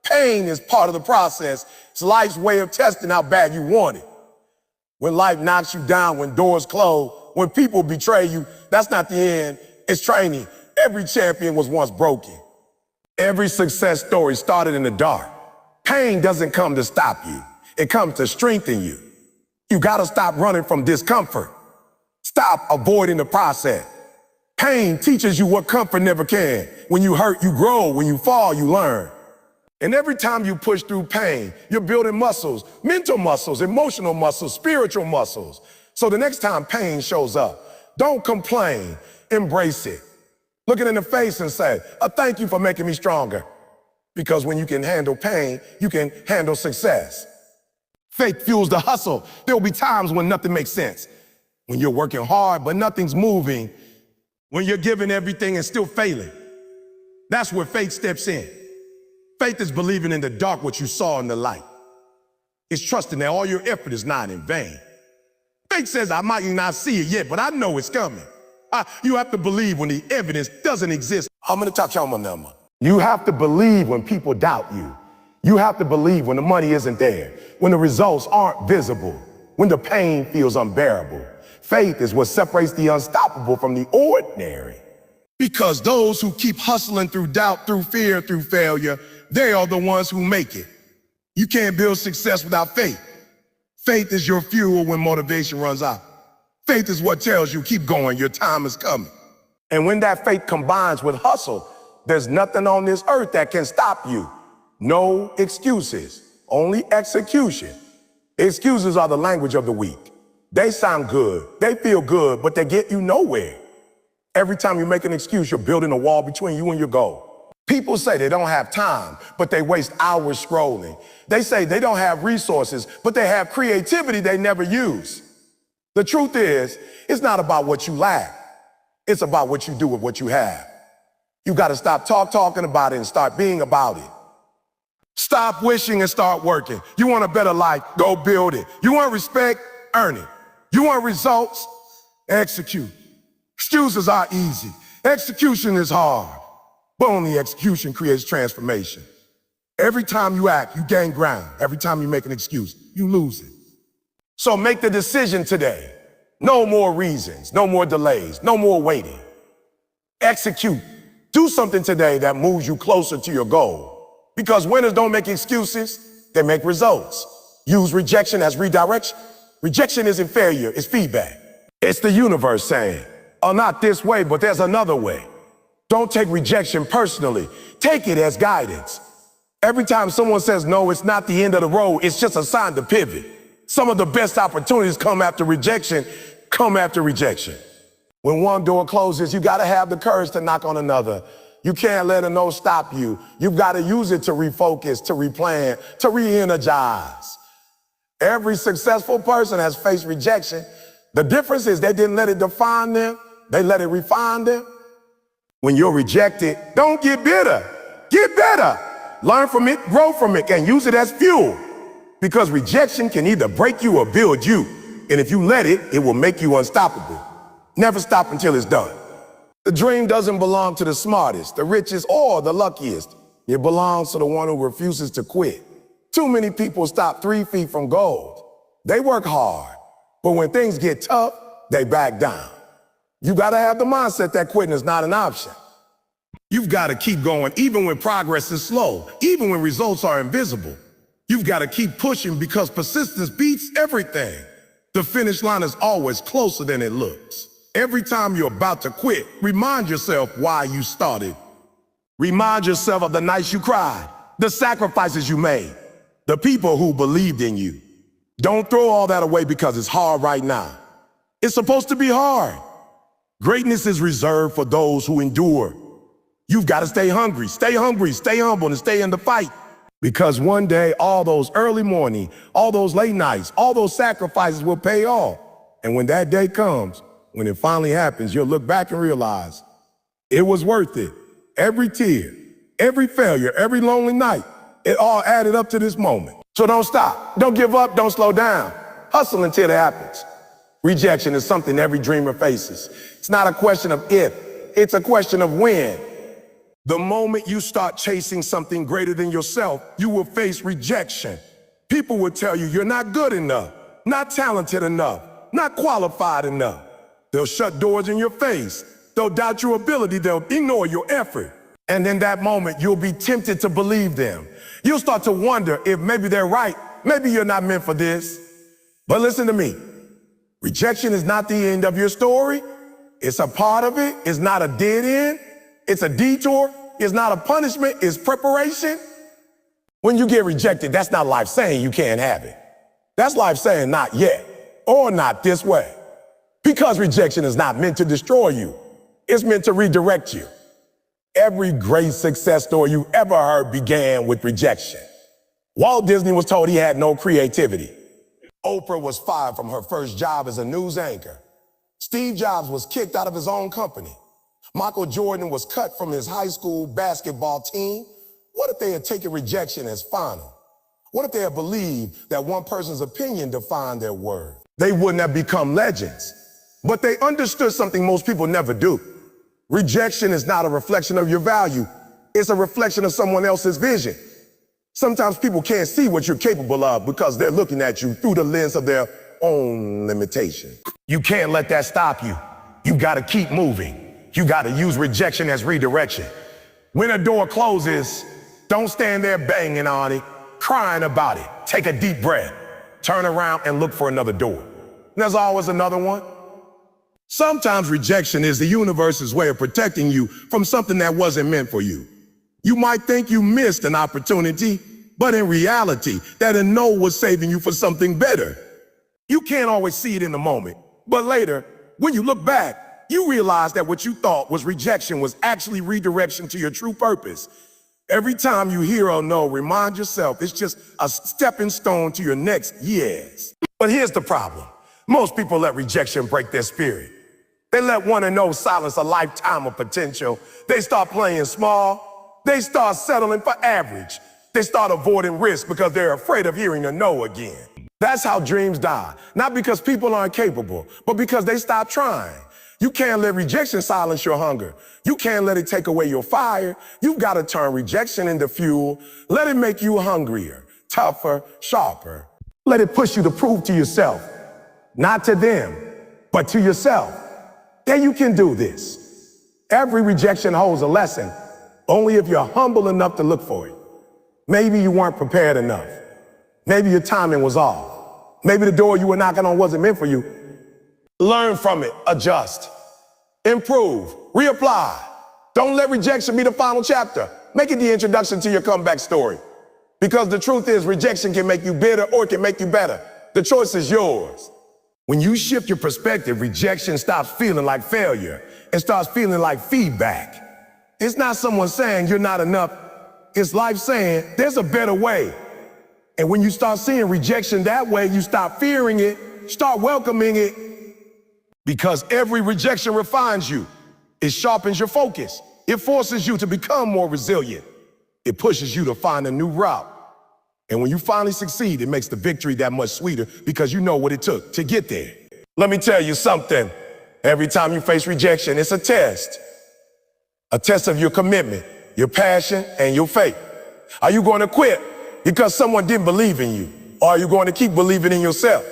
Pain is part of the process. It's life's way of testing how bad you want it. When life knocks you down, when doors close, when people betray you, that's not the end, it's training. Every champion was once broken. Every success story started in the dark. Pain doesn't come to stop you. It comes to strengthen you. You gotta stop running from discomfort. Stop avoiding the process. Pain teaches you what comfort never can. When you hurt, you grow. When you fall, you learn. And every time you push through pain, you're building muscles, mental muscles, emotional muscles, spiritual muscles. So the next time pain shows up, don't complain, embrace it. Look it in the face and say, thank you for making me stronger. Because when you can handle pain, you can handle success. Faith fuels the hustle. There'll be times when nothing makes sense. When you're working hard, but nothing's moving. When you're giving everything and still failing. That's where faith steps in. Faith is believing in the dark what you saw in the light. It's trusting that all your effort is not in vain. Faith says, I might not see it yet, but I know it's coming. You have to believe when the evidence doesn't exist. You have to believe when people doubt you. You have to believe when the money isn't there, when the results aren't visible, when the pain feels unbearable. Faith is what separates the unstoppable from the ordinary. Because those who keep hustling through doubt, through fear, through failure, they are the ones who make it. You can't build success without faith. Faith is your fuel when motivation runs out. Faith is what tells you keep going, your time is coming. And when that faith combines with hustle, there's nothing on this earth that can stop you. No excuses, only execution. Excuses are the language of the weak. They sound good, they feel good, but they get you nowhere. Every time you make an excuse, you're building a wall between you and your goal. People say they don't have time, but they waste hours scrolling. They say they don't have resources, but they have creativity they never use. The truth is, it's not about what you lack. It's about what you do with what you have. You got to stop talking about it and start being about it. Stop wishing and start working. You want a better life, go build it. You want respect, earn it. You want results, execute. Excuses are easy. Execution is hard. But only execution creates transformation. Every time you act, you gain ground. Every time you make an excuse, you lose it. So make the decision today. No more reasons, no more delays, no more waiting. Execute. Do something today that moves you closer to your goal. Because winners don't make excuses, they make results. Use rejection as redirection. Rejection isn't failure, it's feedback. It's the universe saying, oh, not this way, but there's another way. Don't take rejection personally. Take it as guidance. Every time someone says no, it's not the end of the road, it's just a sign to pivot. Some of the best opportunities come after rejection. When one door closes, you gotta have the courage to knock on another. You can't let a no stop you. You've gotta use it to refocus, to replan, to re-energize. Every successful person has faced rejection. The difference is they didn't let it define them, they let it refine them. When you're rejected, don't get bitter. Get better. Learn from it, grow from it, and use it as fuel. Because rejection can either break you or build you. And if you let it, it will make you unstoppable. Never stop until it's done. The dream doesn't belong to the smartest, the richest, or the luckiest. It belongs to the one who refuses to quit. Too many people stop 3 feet from gold. They work hard, but when things get tough, they back down. You gotta have the mindset that quitting is not an option. You've gotta keep going even when progress is slow, even when results are invisible. You've gotta keep pushing because persistence beats everything. The finish line is always closer than it looks. Every time you're about to quit, remind yourself why you started. Remind yourself of the nights you cried, the sacrifices you made, the people who believed in you. Don't throw all that away because it's hard right now. It's supposed to be hard. Greatness is reserved for those who endure. You've got to stay hungry, stay humble, and stay in the fight. Because one day, all those early morning, all those late nights, all those sacrifices will pay off. And when that day comes, when it finally happens, you'll look back and realize it was worth it. Every tear, every failure, every lonely night, it all added up to this moment. So don't stop, don't give up, don't slow down. Hustle until it happens. Rejection is something every dreamer faces. It's not a question of if, it's a question of when. The moment you start chasing something greater than yourself, you will face rejection. People will tell you you're not good enough, not talented enough, not qualified enough. They'll shut doors in your face. They'll doubt your ability. They'll ignore your effort. And in that moment, you'll be tempted to believe them. You'll start to wonder if maybe they're right. Maybe you're not meant for this. But listen to me. Rejection is not the end of your story. It's a part of it. It's not a dead end. It's a detour. It's not a punishment. It's preparation. When you get rejected, that's not life saying you can't have it. That's life saying not yet or not this way. Because rejection is not meant to destroy you. It's meant to redirect you. Every great success story you ever heard began with rejection. Walt Disney was told he had no creativity. Oprah was fired from her first job as a news anchor. Steve Jobs was kicked out of his own company. Michael Jordan was cut from his high school basketball team. What if they had taken rejection as final? What if they had believed that one person's opinion defined their worth? They wouldn't have become legends. But they understood something most people never do. Rejection is not a reflection of your value. It's a reflection of someone else's vision. Sometimes people can't see what you're capable of because they're looking at you through the lens of their own limitation. You can't let that stop you. You gotta keep moving. You gotta use rejection as redirection. When a door closes, don't stand there banging on it, crying about it. Take a deep breath. Turn around and look for another door. And there's always another one. Sometimes rejection is the universe's way of protecting you from something that wasn't meant for you. You might think you missed an opportunity, but in reality, that no was saving you for something better. You can't always see it in the moment, but later, when you look back, you realize that what you thought was rejection was actually redirection to your true purpose. Every time you hear or no, remind yourself it's just a stepping stone to your next yes. But here's the problem. Most people let rejection break their spirit. They let one and no silence a lifetime of potential. They start playing small. They start settling for average. They start avoiding risk because they're afraid of hearing a no again. That's how dreams die. Not because people aren't capable, but because they stop trying. You can't let rejection silence your hunger. You can't let it take away your fire. You've got to turn rejection into fuel. Let it make you hungrier, tougher, sharper. Let it push you to prove to yourself, not to them, but to yourself, that you can do this. Every rejection holds a lesson, only if you're humble enough to look for it. Maybe you weren't prepared enough. Maybe your timing was off. Maybe the door you were knocking on wasn't meant for you. Learn from it, adjust, improve, reapply. Don't let rejection be the final chapter. Make it the introduction to your comeback story. Because the truth is, rejection can make you bitter or it can make you better. The choice is yours. When you shift your perspective, rejection stops feeling like failure and starts feeling like feedback. It's not someone saying you're not enough. It's life saying there's a better way. And when you start seeing rejection that way, you stop fearing it, start welcoming it. Because every rejection refines you. It sharpens your focus. It forces you to become more resilient. It pushes you to find a new route. And when you finally succeed, it makes the victory that much sweeter because you know what it took to get there. Let me tell you something. Every time you face rejection, it's a test. A test of your commitment, your passion, and your faith. Are you going to quit because someone didn't believe in you? Or are you going to keep believing in yourself?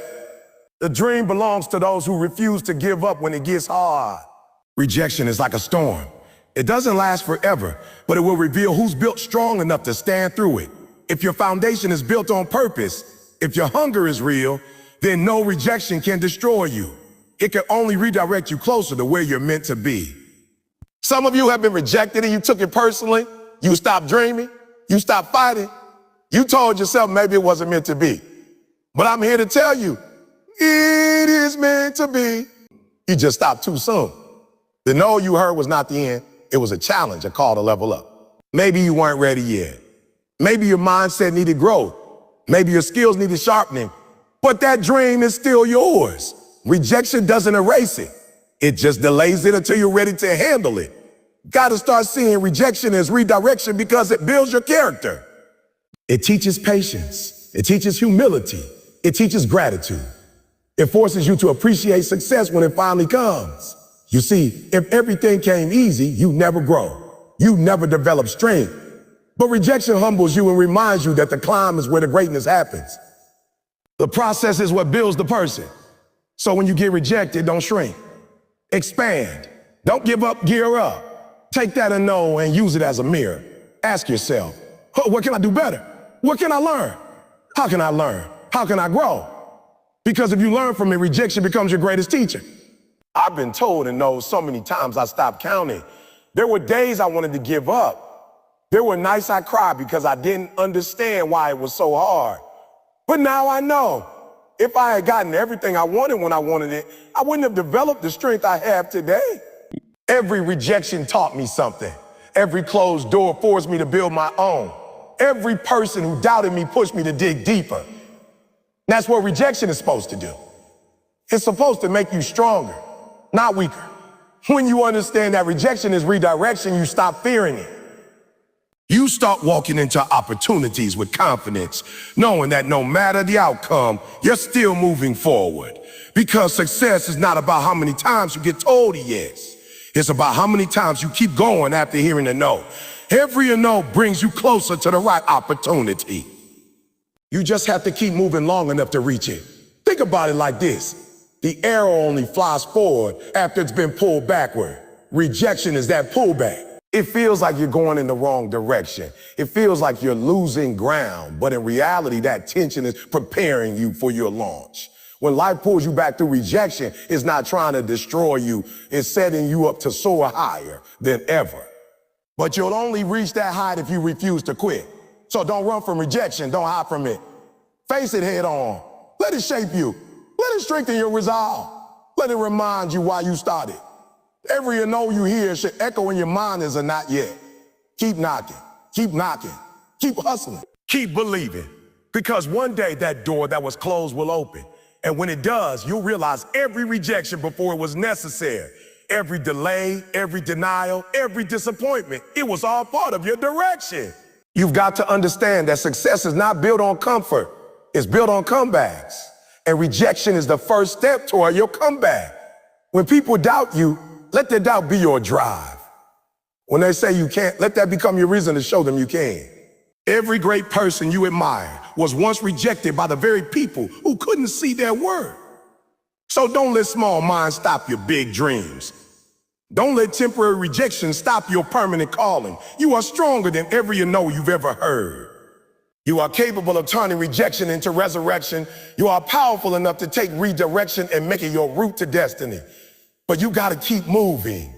The dream belongs to those who refuse to give up when it gets hard. Rejection is like a storm. It doesn't last forever, but it will reveal who's built strong enough to stand through it. If your foundation is built on purpose, if your hunger is real, then no rejection can destroy you. It can only redirect you closer to where you're meant to be. Some of you have been rejected and you took it personally. You stopped dreaming. You stopped fighting. You told yourself maybe it wasn't meant to be. But I'm here to tell you, it is meant to be. You just stopped too soon. The no you heard was not the end. It was a challenge, a call to level up. Maybe you weren't ready yet. Maybe your mindset needed growth. Maybe your skills needed sharpening. But that dream is still yours. Rejection doesn't erase it. It just delays it until you're ready to handle it. Got to start seeing rejection as redirection because it builds your character. It teaches patience. It teaches humility. It teaches gratitude. It forces you to appreciate success when it finally comes. You see, if everything came easy, you never grow. You never develop strength. But rejection humbles you and reminds you that the climb is where the greatness happens. The process is what builds the person. So when you get rejected, don't shrink. Expand. Don't give up, gear up. Take that and no and use it as a mirror. Ask yourself, what can I do better? What can I learn? How can I learn? How can I grow? Because if you learn from it, rejection becomes your greatest teacher. I've been told and know so many times I stopped counting. There were days I wanted to give up. There were nights I cried because I didn't understand why it was so hard. But now I know. If I had gotten everything I wanted when I wanted it, I wouldn't have developed the strength I have today. Every rejection taught me something. Every closed door forced me to build my own. Every person who doubted me pushed me to dig deeper. That's what rejection is supposed to do. It's supposed to make you stronger, not weaker. When you understand that rejection is redirection, you stop fearing it. You start walking into opportunities with confidence, knowing that no matter the outcome, you're still moving forward. Because success is not about how many times you get told yes. It's about how many times you keep going after hearing a no. Every no brings you closer to the right opportunity. You just have to keep moving long enough to reach it. Think about it like this. The arrow only flies forward after it's been pulled backward. Rejection is that pullback. It feels like you're going in the wrong direction. It feels like you're losing ground, but in reality, that tension is preparing you for your launch. When life pulls you back through rejection, it's not trying to destroy you. It's setting you up to soar higher than ever. But you'll only reach that height if you refuse to quit. So don't run from rejection. Don't hide from it. Face it head on. Let it shape you. Let it strengthen your resolve. Let it remind you why you started. Every no you hear should echo in your mind as a not yet. Keep knocking, keep hustling, keep believing. Because one day that door that was closed will open. And when it does, you'll realize every rejection before it was necessary. Every delay, every denial, every disappointment, it was all part of your direction. You've got to understand that success is not built on comfort. It's built on comebacks. And rejection is the first step toward your comeback. When people doubt you, let their doubt be your drive. When they say you can't, let that become your reason to show them you can. Every great person you admire was once rejected by the very people who couldn't see their worth. So don't let small minds stop your big dreams. Don't let temporary rejection stop your permanent calling. You are stronger than every no you've ever heard. You are capable of turning rejection into resurrection. You are powerful enough to take redirection and make it your route to destiny. But you got to keep moving.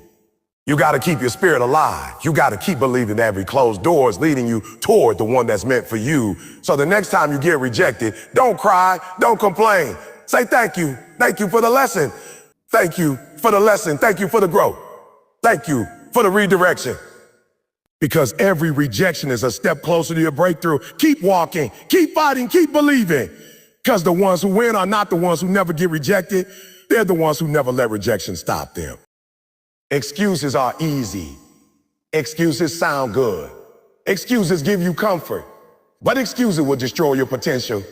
You got to keep your spirit alive. You got to keep believing that every closed door is leading you toward the one that's meant for you. So the next time you get rejected, don't cry, don't complain. Say thank you. Thank you for the lesson. Thank you for the lesson. Thank you for the growth. Thank you for the redirection. Because every rejection is a step closer to your breakthrough. Keep walking, keep fighting, keep believing. Because the ones who win are not the ones who never get rejected. They're the ones who never let rejection stop them. Excuses are easy. Excuses sound good. Excuses give you comfort. But excuses will destroy your potential.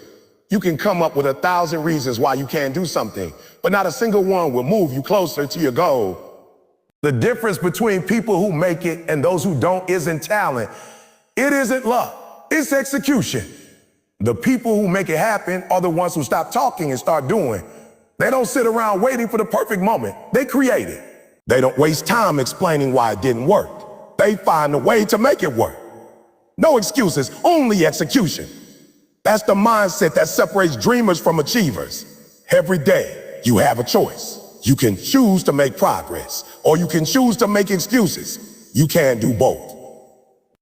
You can come up with 1,000 reasons why you can't do something, but not a single one will move you closer to your goal. The difference between people who make it and those who don't isn't talent. It isn't luck. It's execution. The people who make it happen are the ones who stop talking and start doing. They don't sit around waiting for the perfect moment. They create it. They don't waste time explaining why it didn't work. They find a way to make it work. No excuses, only execution. That's the mindset that separates dreamers from achievers. Every day, you have a choice. You can choose to make progress, or you can choose to make excuses. You can't do both.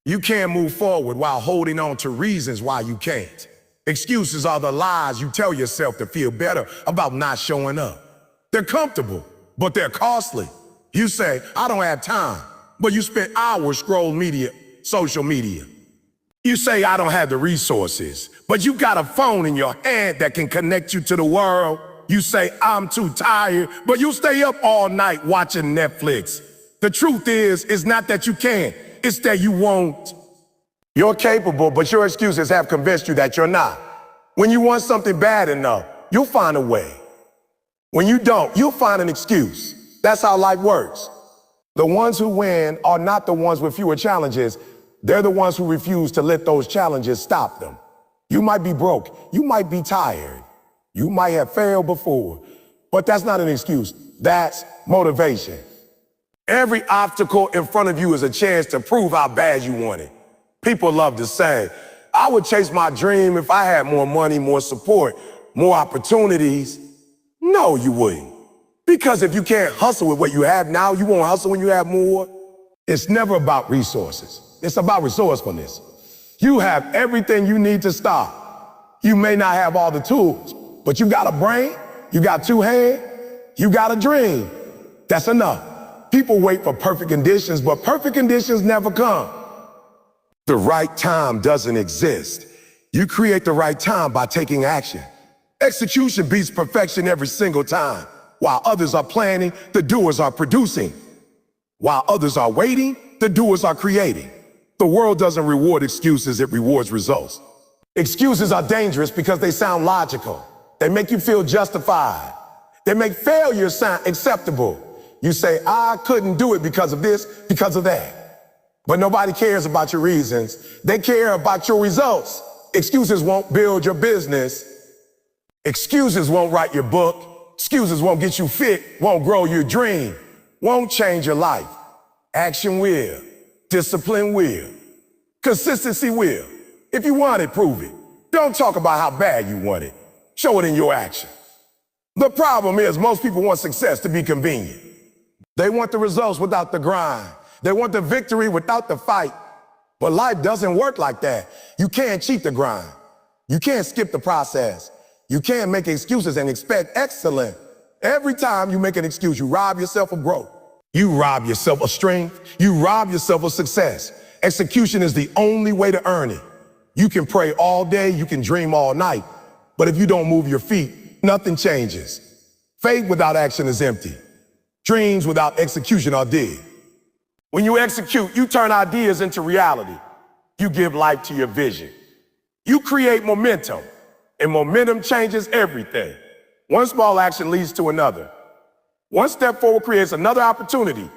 You can't move forward while holding on to reasons why you can't. Excuses are the lies you tell yourself to feel better about not showing up. They're comfortable, but they're costly. You say, I don't have time, but you spend hours scrolling social media. You say, I don't have the resources, but you got a phone in your hand that can connect you to the world. You say, I'm too tired, but you stay up all night watching Netflix. The truth is, it's not that you can't, it's that you won't. You're capable, but your excuses have convinced you that you're not. When you want something bad enough, you'll find a way. When you don't, you'll find an excuse. That's how life works. The ones who win are not the ones with fewer challenges. They're the ones who refuse to let those challenges stop them. You might be broke. You might be tired. You might have failed before, but that's not an excuse. That's motivation. Every obstacle in front of you is a chance to prove how bad you want it. People love to say, I would chase my dream if I had more money, more support, more opportunities. No, you wouldn't. Because if you can't hustle with what you have now, you won't hustle when you have more. It's never about resources. It's about resourcefulness. You have everything you need to start. You may not have all the tools, but you got a brain, you got 2 hands, you got a dream. That's enough. People wait for perfect conditions, but perfect conditions never come. The right time doesn't exist. You create the right time by taking action. Execution beats perfection every single time. While others are planning, the doers are producing. While others are waiting, the doers are creating. The world doesn't reward excuses, it rewards results. Excuses are dangerous because they sound logical. They make you feel justified. They make failure sound acceptable. You say, I couldn't do it because of this, because of that. But nobody cares about your reasons. They care about your results. Excuses won't build your business. Excuses won't write your book. Excuses won't get you fit, won't grow your dream, won't change your life. Action will. Discipline will. Consistency will. If you want it, prove it. Don't talk about how bad you want it. Show it in your action. The problem is most people want success to be convenient. They want the results without the grind. They want the victory without the fight. But life doesn't work like that. You can't cheat the grind. You can't skip the process. You can't make excuses and expect excellence. Every time you make an excuse, you rob yourself of growth. You rob yourself of strength. You rob yourself of success. Execution is the only way to earn it. You can pray all day, you can dream all night, but if you don't move your feet, nothing changes. Faith without action is empty. Dreams without execution are dead. When you execute, you turn ideas into reality. You give life to your vision. You create momentum, and momentum changes everything. One small action leads to another. One step forward creates another opportunity.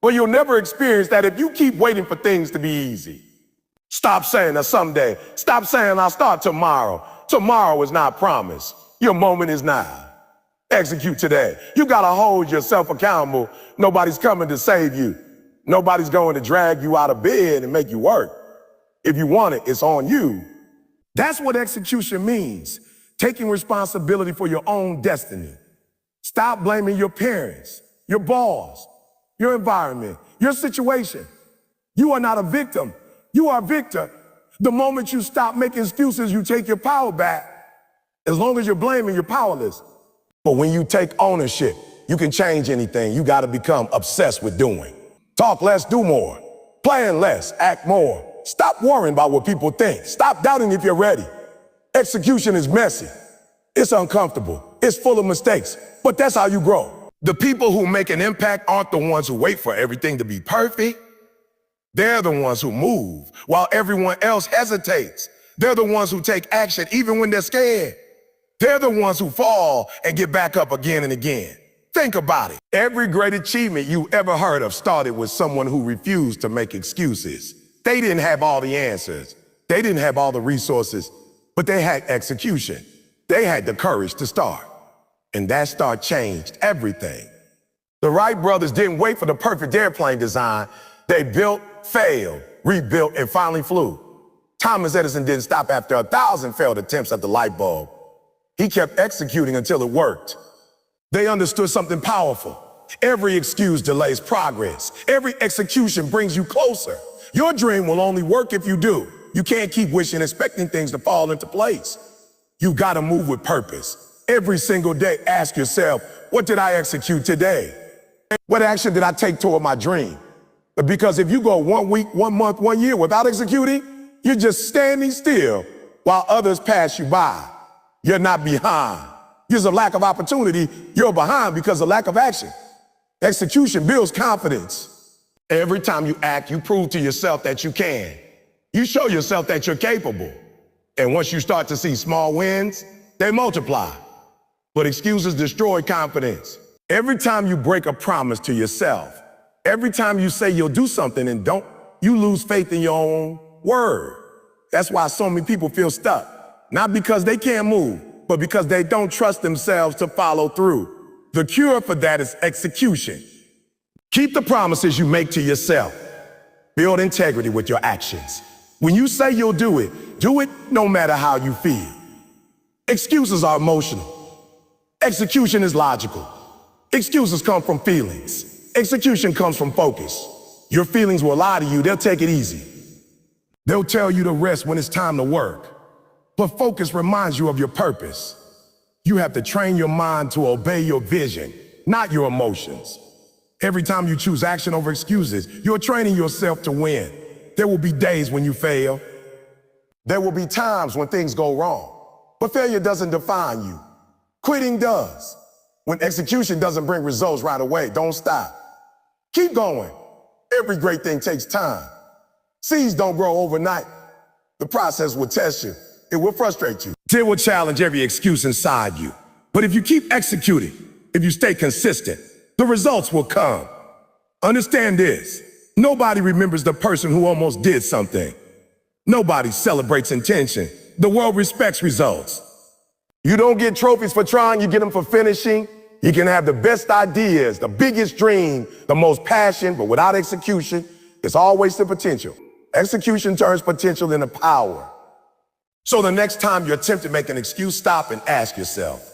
But you'll never experience that if you keep waiting for things to be easy. Stop saying that someday. Stop saying I'll start tomorrow. Tomorrow is not promised. Your moment is now. Execute today. You gotta hold yourself accountable. Nobody's coming to save you. Nobody's going to drag you out of bed and make you work. If you want it, it's on you. That's what execution means. Taking responsibility for your own destiny. Stop blaming your parents, your boss, your environment, your situation. You are not a victim. You are a victor. The moment you stop making excuses, you take your power back. As long as you're blaming, you're powerless. But when you take ownership, you can change anything. You got to become obsessed with doing. Talk less, do more. Plan less, act more. Stop worrying about what people think. Stop doubting if you're ready. Execution is messy. It's uncomfortable. It's full of mistakes. But that's how you grow. The people who make an impact aren't the ones who wait for everything to be perfect. They're the ones who move while everyone else hesitates. They're the ones who take action even when they're scared. They're the ones who fall and get back up again and again. Think about it. Every great achievement you ever heard of started with someone who refused to make excuses. They didn't have all the answers. They didn't have all the resources, but they had execution. They had the courage to start. And that start changed everything. The Wright brothers didn't wait for the perfect airplane design. They built, failed, rebuilt, and finally flew. Thomas Edison didn't stop after 1,000 failed attempts at the light bulb. He kept executing until it worked. They understood something powerful. Every excuse delays progress. Every execution brings you closer. Your dream will only work if you do. You can't keep wishing, expecting things to fall into place. You gotta move with purpose. Every single day, ask yourself, what did I execute today? What action did I take toward my dream? Because if you go 1 week, 1 month, 1 year without executing, you're just standing still while others pass you by. You're not behind. Because of lack of opportunity, you're behind because of lack of action. Execution builds confidence. Every time you act, you prove to yourself that you can. You show yourself that you're capable. And once you start to see small wins, they multiply. But excuses destroy confidence. Every time you break a promise to yourself, every time you say you'll do something and don't, you lose faith in your own word. That's why so many people feel stuck. Not because they can't move, but because they don't trust themselves to follow through. The cure for that is execution. Keep the promises you make to yourself. Build integrity with your actions. When you say you'll do it no matter how you feel. Excuses are emotional. Execution is logical. Excuses come from feelings. Execution comes from focus. Your feelings will lie to you. They'll take it easy. They'll tell you to rest when it's time to work. But focus reminds you of your purpose. You have to train your mind to obey your vision, not your emotions. Every time you choose action over excuses, you're training yourself to win. There will be days when you fail. There will be times when things go wrong. But failure doesn't define you. Quitting does. When execution doesn't bring results right away, don't stop. Keep going. Every great thing takes time. Seeds don't grow overnight. The process will test you. It will frustrate you. It will challenge every excuse inside you. But if you keep executing, if you stay consistent, the results will come. Understand this. Nobody remembers the person who almost did something. Nobody celebrates intention. The world respects results. You don't get trophies for trying, you get them for finishing. You can have the best ideas, the biggest dream, the most passion, but without execution, it's always the potential. Execution turns potential into power. So the next time you attempt to make an excuse, stop and ask yourself,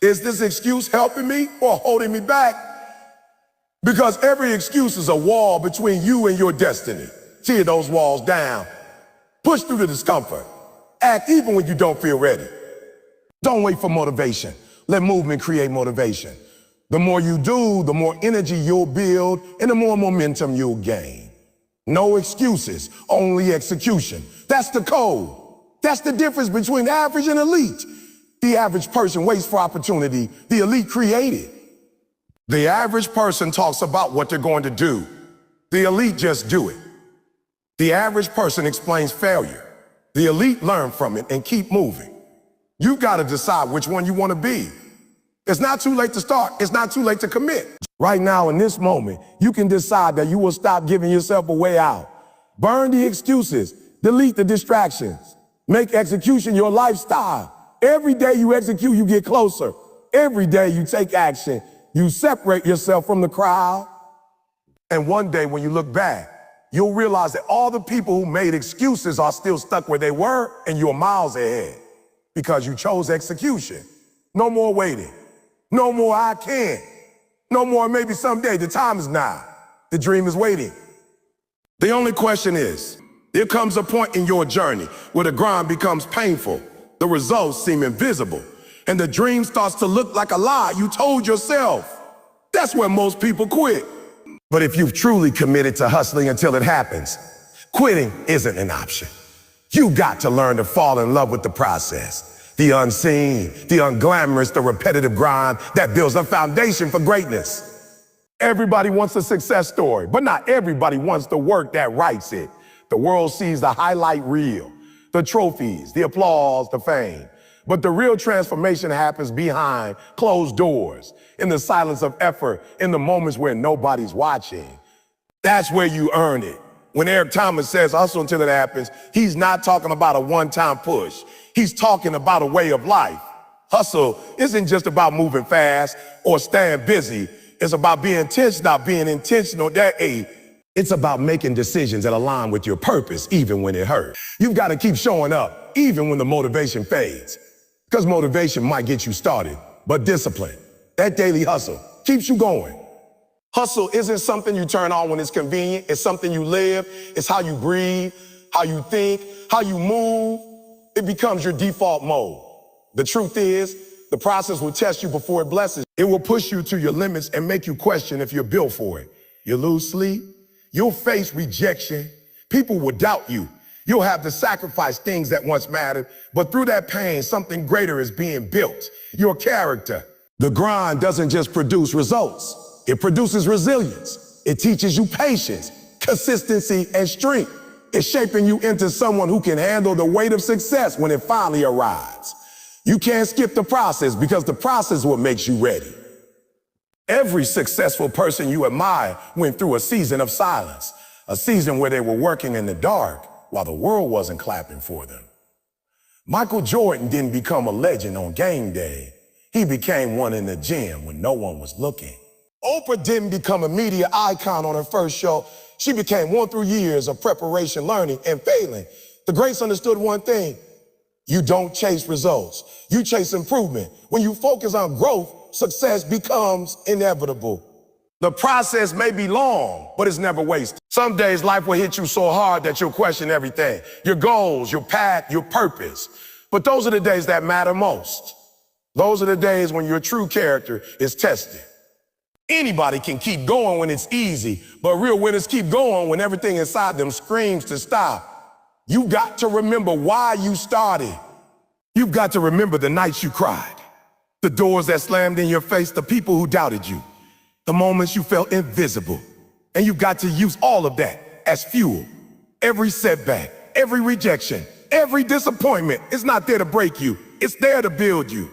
is this excuse helping me or holding me back? Because every excuse is a wall between you and your destiny. Tear those walls down. Push through the discomfort. Act even when you don't feel ready. Don't wait for motivation. Let movement create motivation. The more you do, the more energy you'll build and the more momentum you'll gain. No excuses, only execution. That's the code. That's the difference between average and elite. The average person waits for opportunity. The elite create it. The average person talks about what they're going to do. The elite just do it. The average person explains failure. The elite learn from it and keep moving. You've got to decide which one you want to be. It's not too late to start. It's not too late to commit. Right now, in this moment, you can decide that you will stop giving yourself a way out. Burn the excuses. Delete the distractions. Make execution your lifestyle. Every day you execute, you get closer. Every day you take action. You separate yourself from the crowd. And one day when you look back, you'll realize that all the people who made excuses are still stuck where they were and you're miles ahead because you chose execution. No more waiting. No more I can. No more maybe someday. The time is now. The dream is waiting. The only question is, there comes a point in your journey where the grind becomes painful, the results seem invisible, and the dream starts to look like a lie you told yourself. That's where most people quit. But if you've truly committed to hustling until it happens, quitting isn't an option. You got to learn to fall in love with the process, the unseen, the unglamorous, the repetitive grind that builds a foundation for greatness. Everybody wants a success story, but not everybody wants the work that writes it. The world sees the highlight reel, the trophies, the applause, the fame. But the real transformation happens behind closed doors, in the silence of effort, in the moments where nobody's watching. That's where you earn it. When Eric Thomas says hustle until it happens, he's not talking about a one-time push. He's talking about a way of life. Hustle isn't just about moving fast or staying busy. It's about being intentional, being intentional. It's about making decisions that align with your purpose, even when it hurts. You've got to keep showing up, even when the motivation fades. Because motivation might get you started, but discipline, that daily hustle, keeps you going. Hustle isn't something you turn on when it's convenient. It's something you live. It's how you breathe, how you think, how you move. It becomes your default mode. The truth is, the process will test you before it blesses. It will push you to your limits and make you question if you're built for it. You'll lose sleep. You'll face rejection. People will doubt you. You'll have to sacrifice things that once mattered, but through that pain, something greater is being built. Your character. The grind doesn't just produce results. It produces resilience. It teaches you patience, consistency, and strength. It's shaping you into someone who can handle the weight of success when it finally arrives. You can't skip the process because the process is what makes you ready. Every successful person you admire went through a season of silence, a season where they were working in the dark while the world wasn't clapping for them. Michael Jordan didn't become a legend on game day. He became one in the gym when no one was looking. Oprah didn't become a media icon on her first show. She became one through years of preparation, learning, and failing. The greats understood one thing. You don't chase results. You chase improvement. When you focus on growth, success becomes inevitable. The process may be long, but it's never wasted. Some days life will hit you so hard that you'll question everything. Your goals, your path, your purpose. But those are the days that matter most. Those are the days when your true character is tested. Anybody can keep going when it's easy, but real winners keep going when everything inside them screams to stop. You've got to remember why you started. You've got to remember the nights you cried, the doors that slammed in your face, the people who doubted you, the moments you felt invisible. And you've got to use all of that as fuel. Every setback, every rejection, every disappointment is not there to break you. It's there to build you.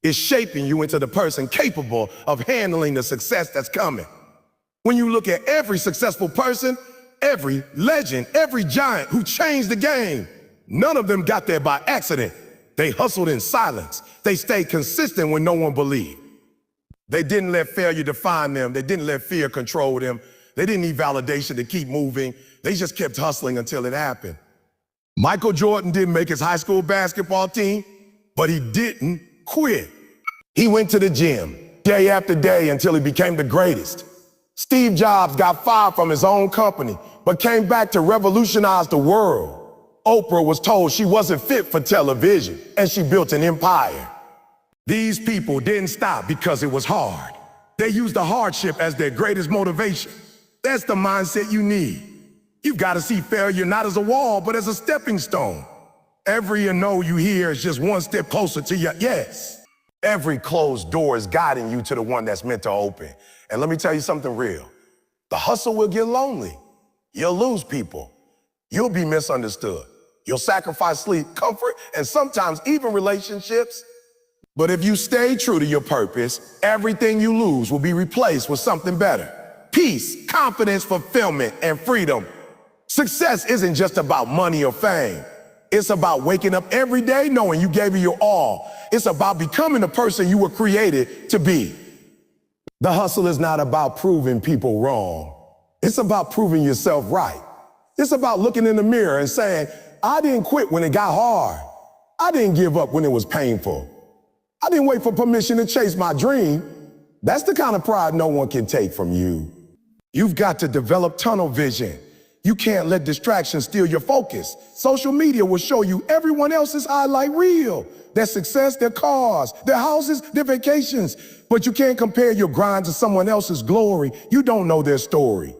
It's shaping you into the person capable of handling the success that's coming. When you look at every successful person, every legend, every giant who changed the game, none of them got there by accident. They hustled in silence. They stayed consistent when no one believed. They didn't let failure define them. They didn't let fear control them. They didn't need validation to keep moving. They just kept hustling until it happened. Michael Jordan didn't make his high school basketball team, but he didn't quit. He went to the gym day after day until he became the greatest. Steve Jobs got fired from his own company, but came back to revolutionize the world. Oprah was told she wasn't fit for television, and she built an empire. These people didn't stop because it was hard. They used the hardship as their greatest motivation. That's the mindset you need. You've got to see failure not as a wall, but as a stepping stone. Every no you hear is just one step closer to your yes. Every closed door is guiding you to the one that's meant to open. And let me tell you something real. The hustle will get lonely. You'll lose people. You'll be misunderstood. You'll sacrifice sleep, comfort, and sometimes even relationships. But if you stay true to your purpose, everything you lose will be replaced with something better. Peace, confidence, fulfillment, and freedom. Success isn't just about money or fame. It's about waking up every day knowing you gave it your all. It's about becoming the person you were created to be. The hustle is not about proving people wrong. It's about proving yourself right. It's about looking in the mirror and saying, I didn't quit when it got hard. I didn't give up when it was painful. I didn't wait for permission to chase my dream. That's the kind of pride no one can take from you. You've got to develop tunnel vision. You can't let distractions steal your focus. Social media will show you everyone else's highlight reel, their success, their cars, their houses, their vacations. But you can't compare your grind to someone else's glory. You don't know their story.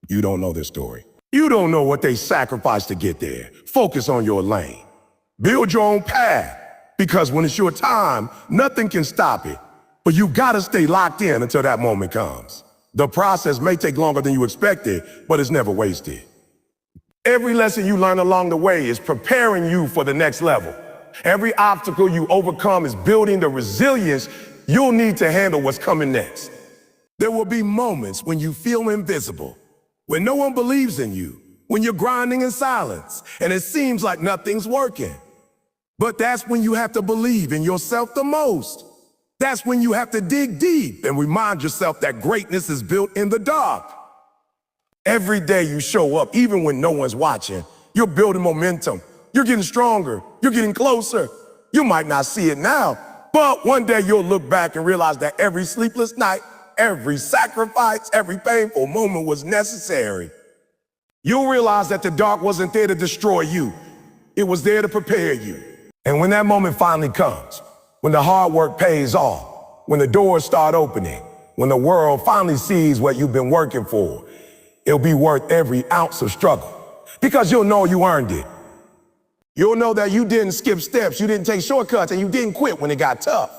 You don't know their story. You don't know what they sacrificed to get there. Focus on your lane. Build your own path, because when it's your time, nothing can stop it. But you gotta stay locked in until that moment comes. The process may take longer than you expected, but it's never wasted. Every lesson you learn along the way is preparing you for the next level. Every obstacle you overcome is building the resilience you'll need to handle what's coming next. There will be moments when you feel invisible, when no one believes in you, when you're grinding in silence, and it seems like nothing's working. But that's when you have to believe in yourself the most. That's when you have to dig deep and remind yourself that greatness is built in the dark. Every day you show up, even when no one's watching, you're building momentum. You're getting stronger. You're getting closer. You might not see it now, but one day you'll look back and realize that every sleepless night, every sacrifice, every painful moment was necessary. You'll realize that the dark wasn't there to destroy you. It was there to prepare you. And when that moment finally comes, when the hard work pays off, when the doors start opening, when the world finally sees what you've been working for, it'll be worth every ounce of struggle, because you'll know you earned it. You'll know that you didn't skip steps, you didn't take shortcuts, and you didn't quit when it got tough.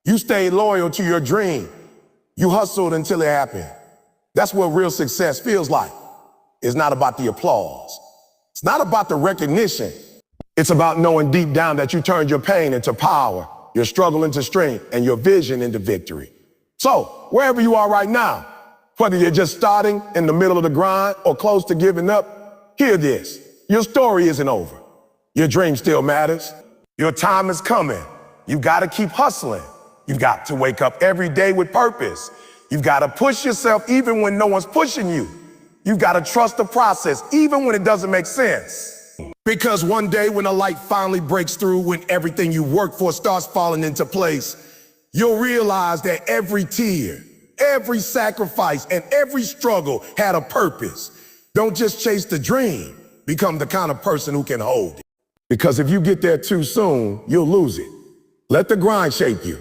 You stayed loyal to your dream. You hustled until it happened. That's what real success feels like. It's not about the applause. It's not about the recognition. It's about knowing deep down that you turned your pain into power, your struggle into strength, and your vision into victory. So, wherever you are right now, whether you're just starting in the middle of the grind or close to giving up, hear this. Your story isn't over. Your dream still matters. Your time is coming. You've got to keep hustling. You've got to wake up every day with purpose. You've got to push yourself even when no one's pushing you. You've got to trust the process even when it doesn't make sense. Because one day when the light finally breaks through, when everything you work for starts falling into place, you'll realize that every tear, every sacrifice, and every struggle had a purpose. Don't just chase the dream. Become the kind of person who can hold it. Because if you get there too soon, you'll lose it. Let the grind shape you.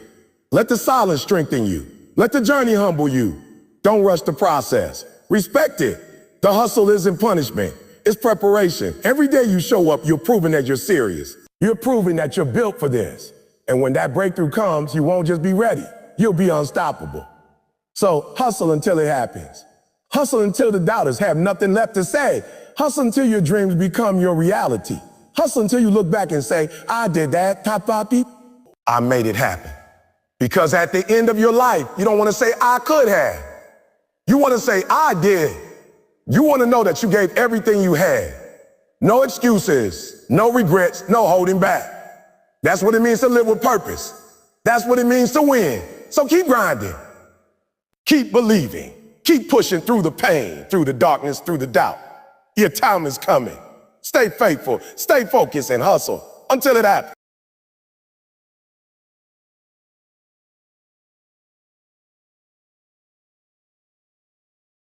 Let the silence strengthen you. Let the journey humble you. Don't rush the process. Respect it. The hustle isn't punishment. It's preparation. Every day you show up, you're proving that you're serious. You're proving that you're built for this. And when that breakthrough comes, you won't just be ready. You'll be unstoppable. So hustle until it happens. Hustle until the doubters have nothing left to say. Hustle until your dreams become your reality. Hustle until you look back and say, I did that, papi. I made it happen. Because at the end of your life, you don't want to say, I could have. You want to say, I did. You want to know that you gave everything you had. No excuses, no regrets, no holding back. That's what it means to live with purpose. That's what it means to win. So keep grinding. Keep believing. Keep pushing through the pain, through the darkness, through the doubt. Your time is coming. Stay faithful, stay focused, and hustle until it happens.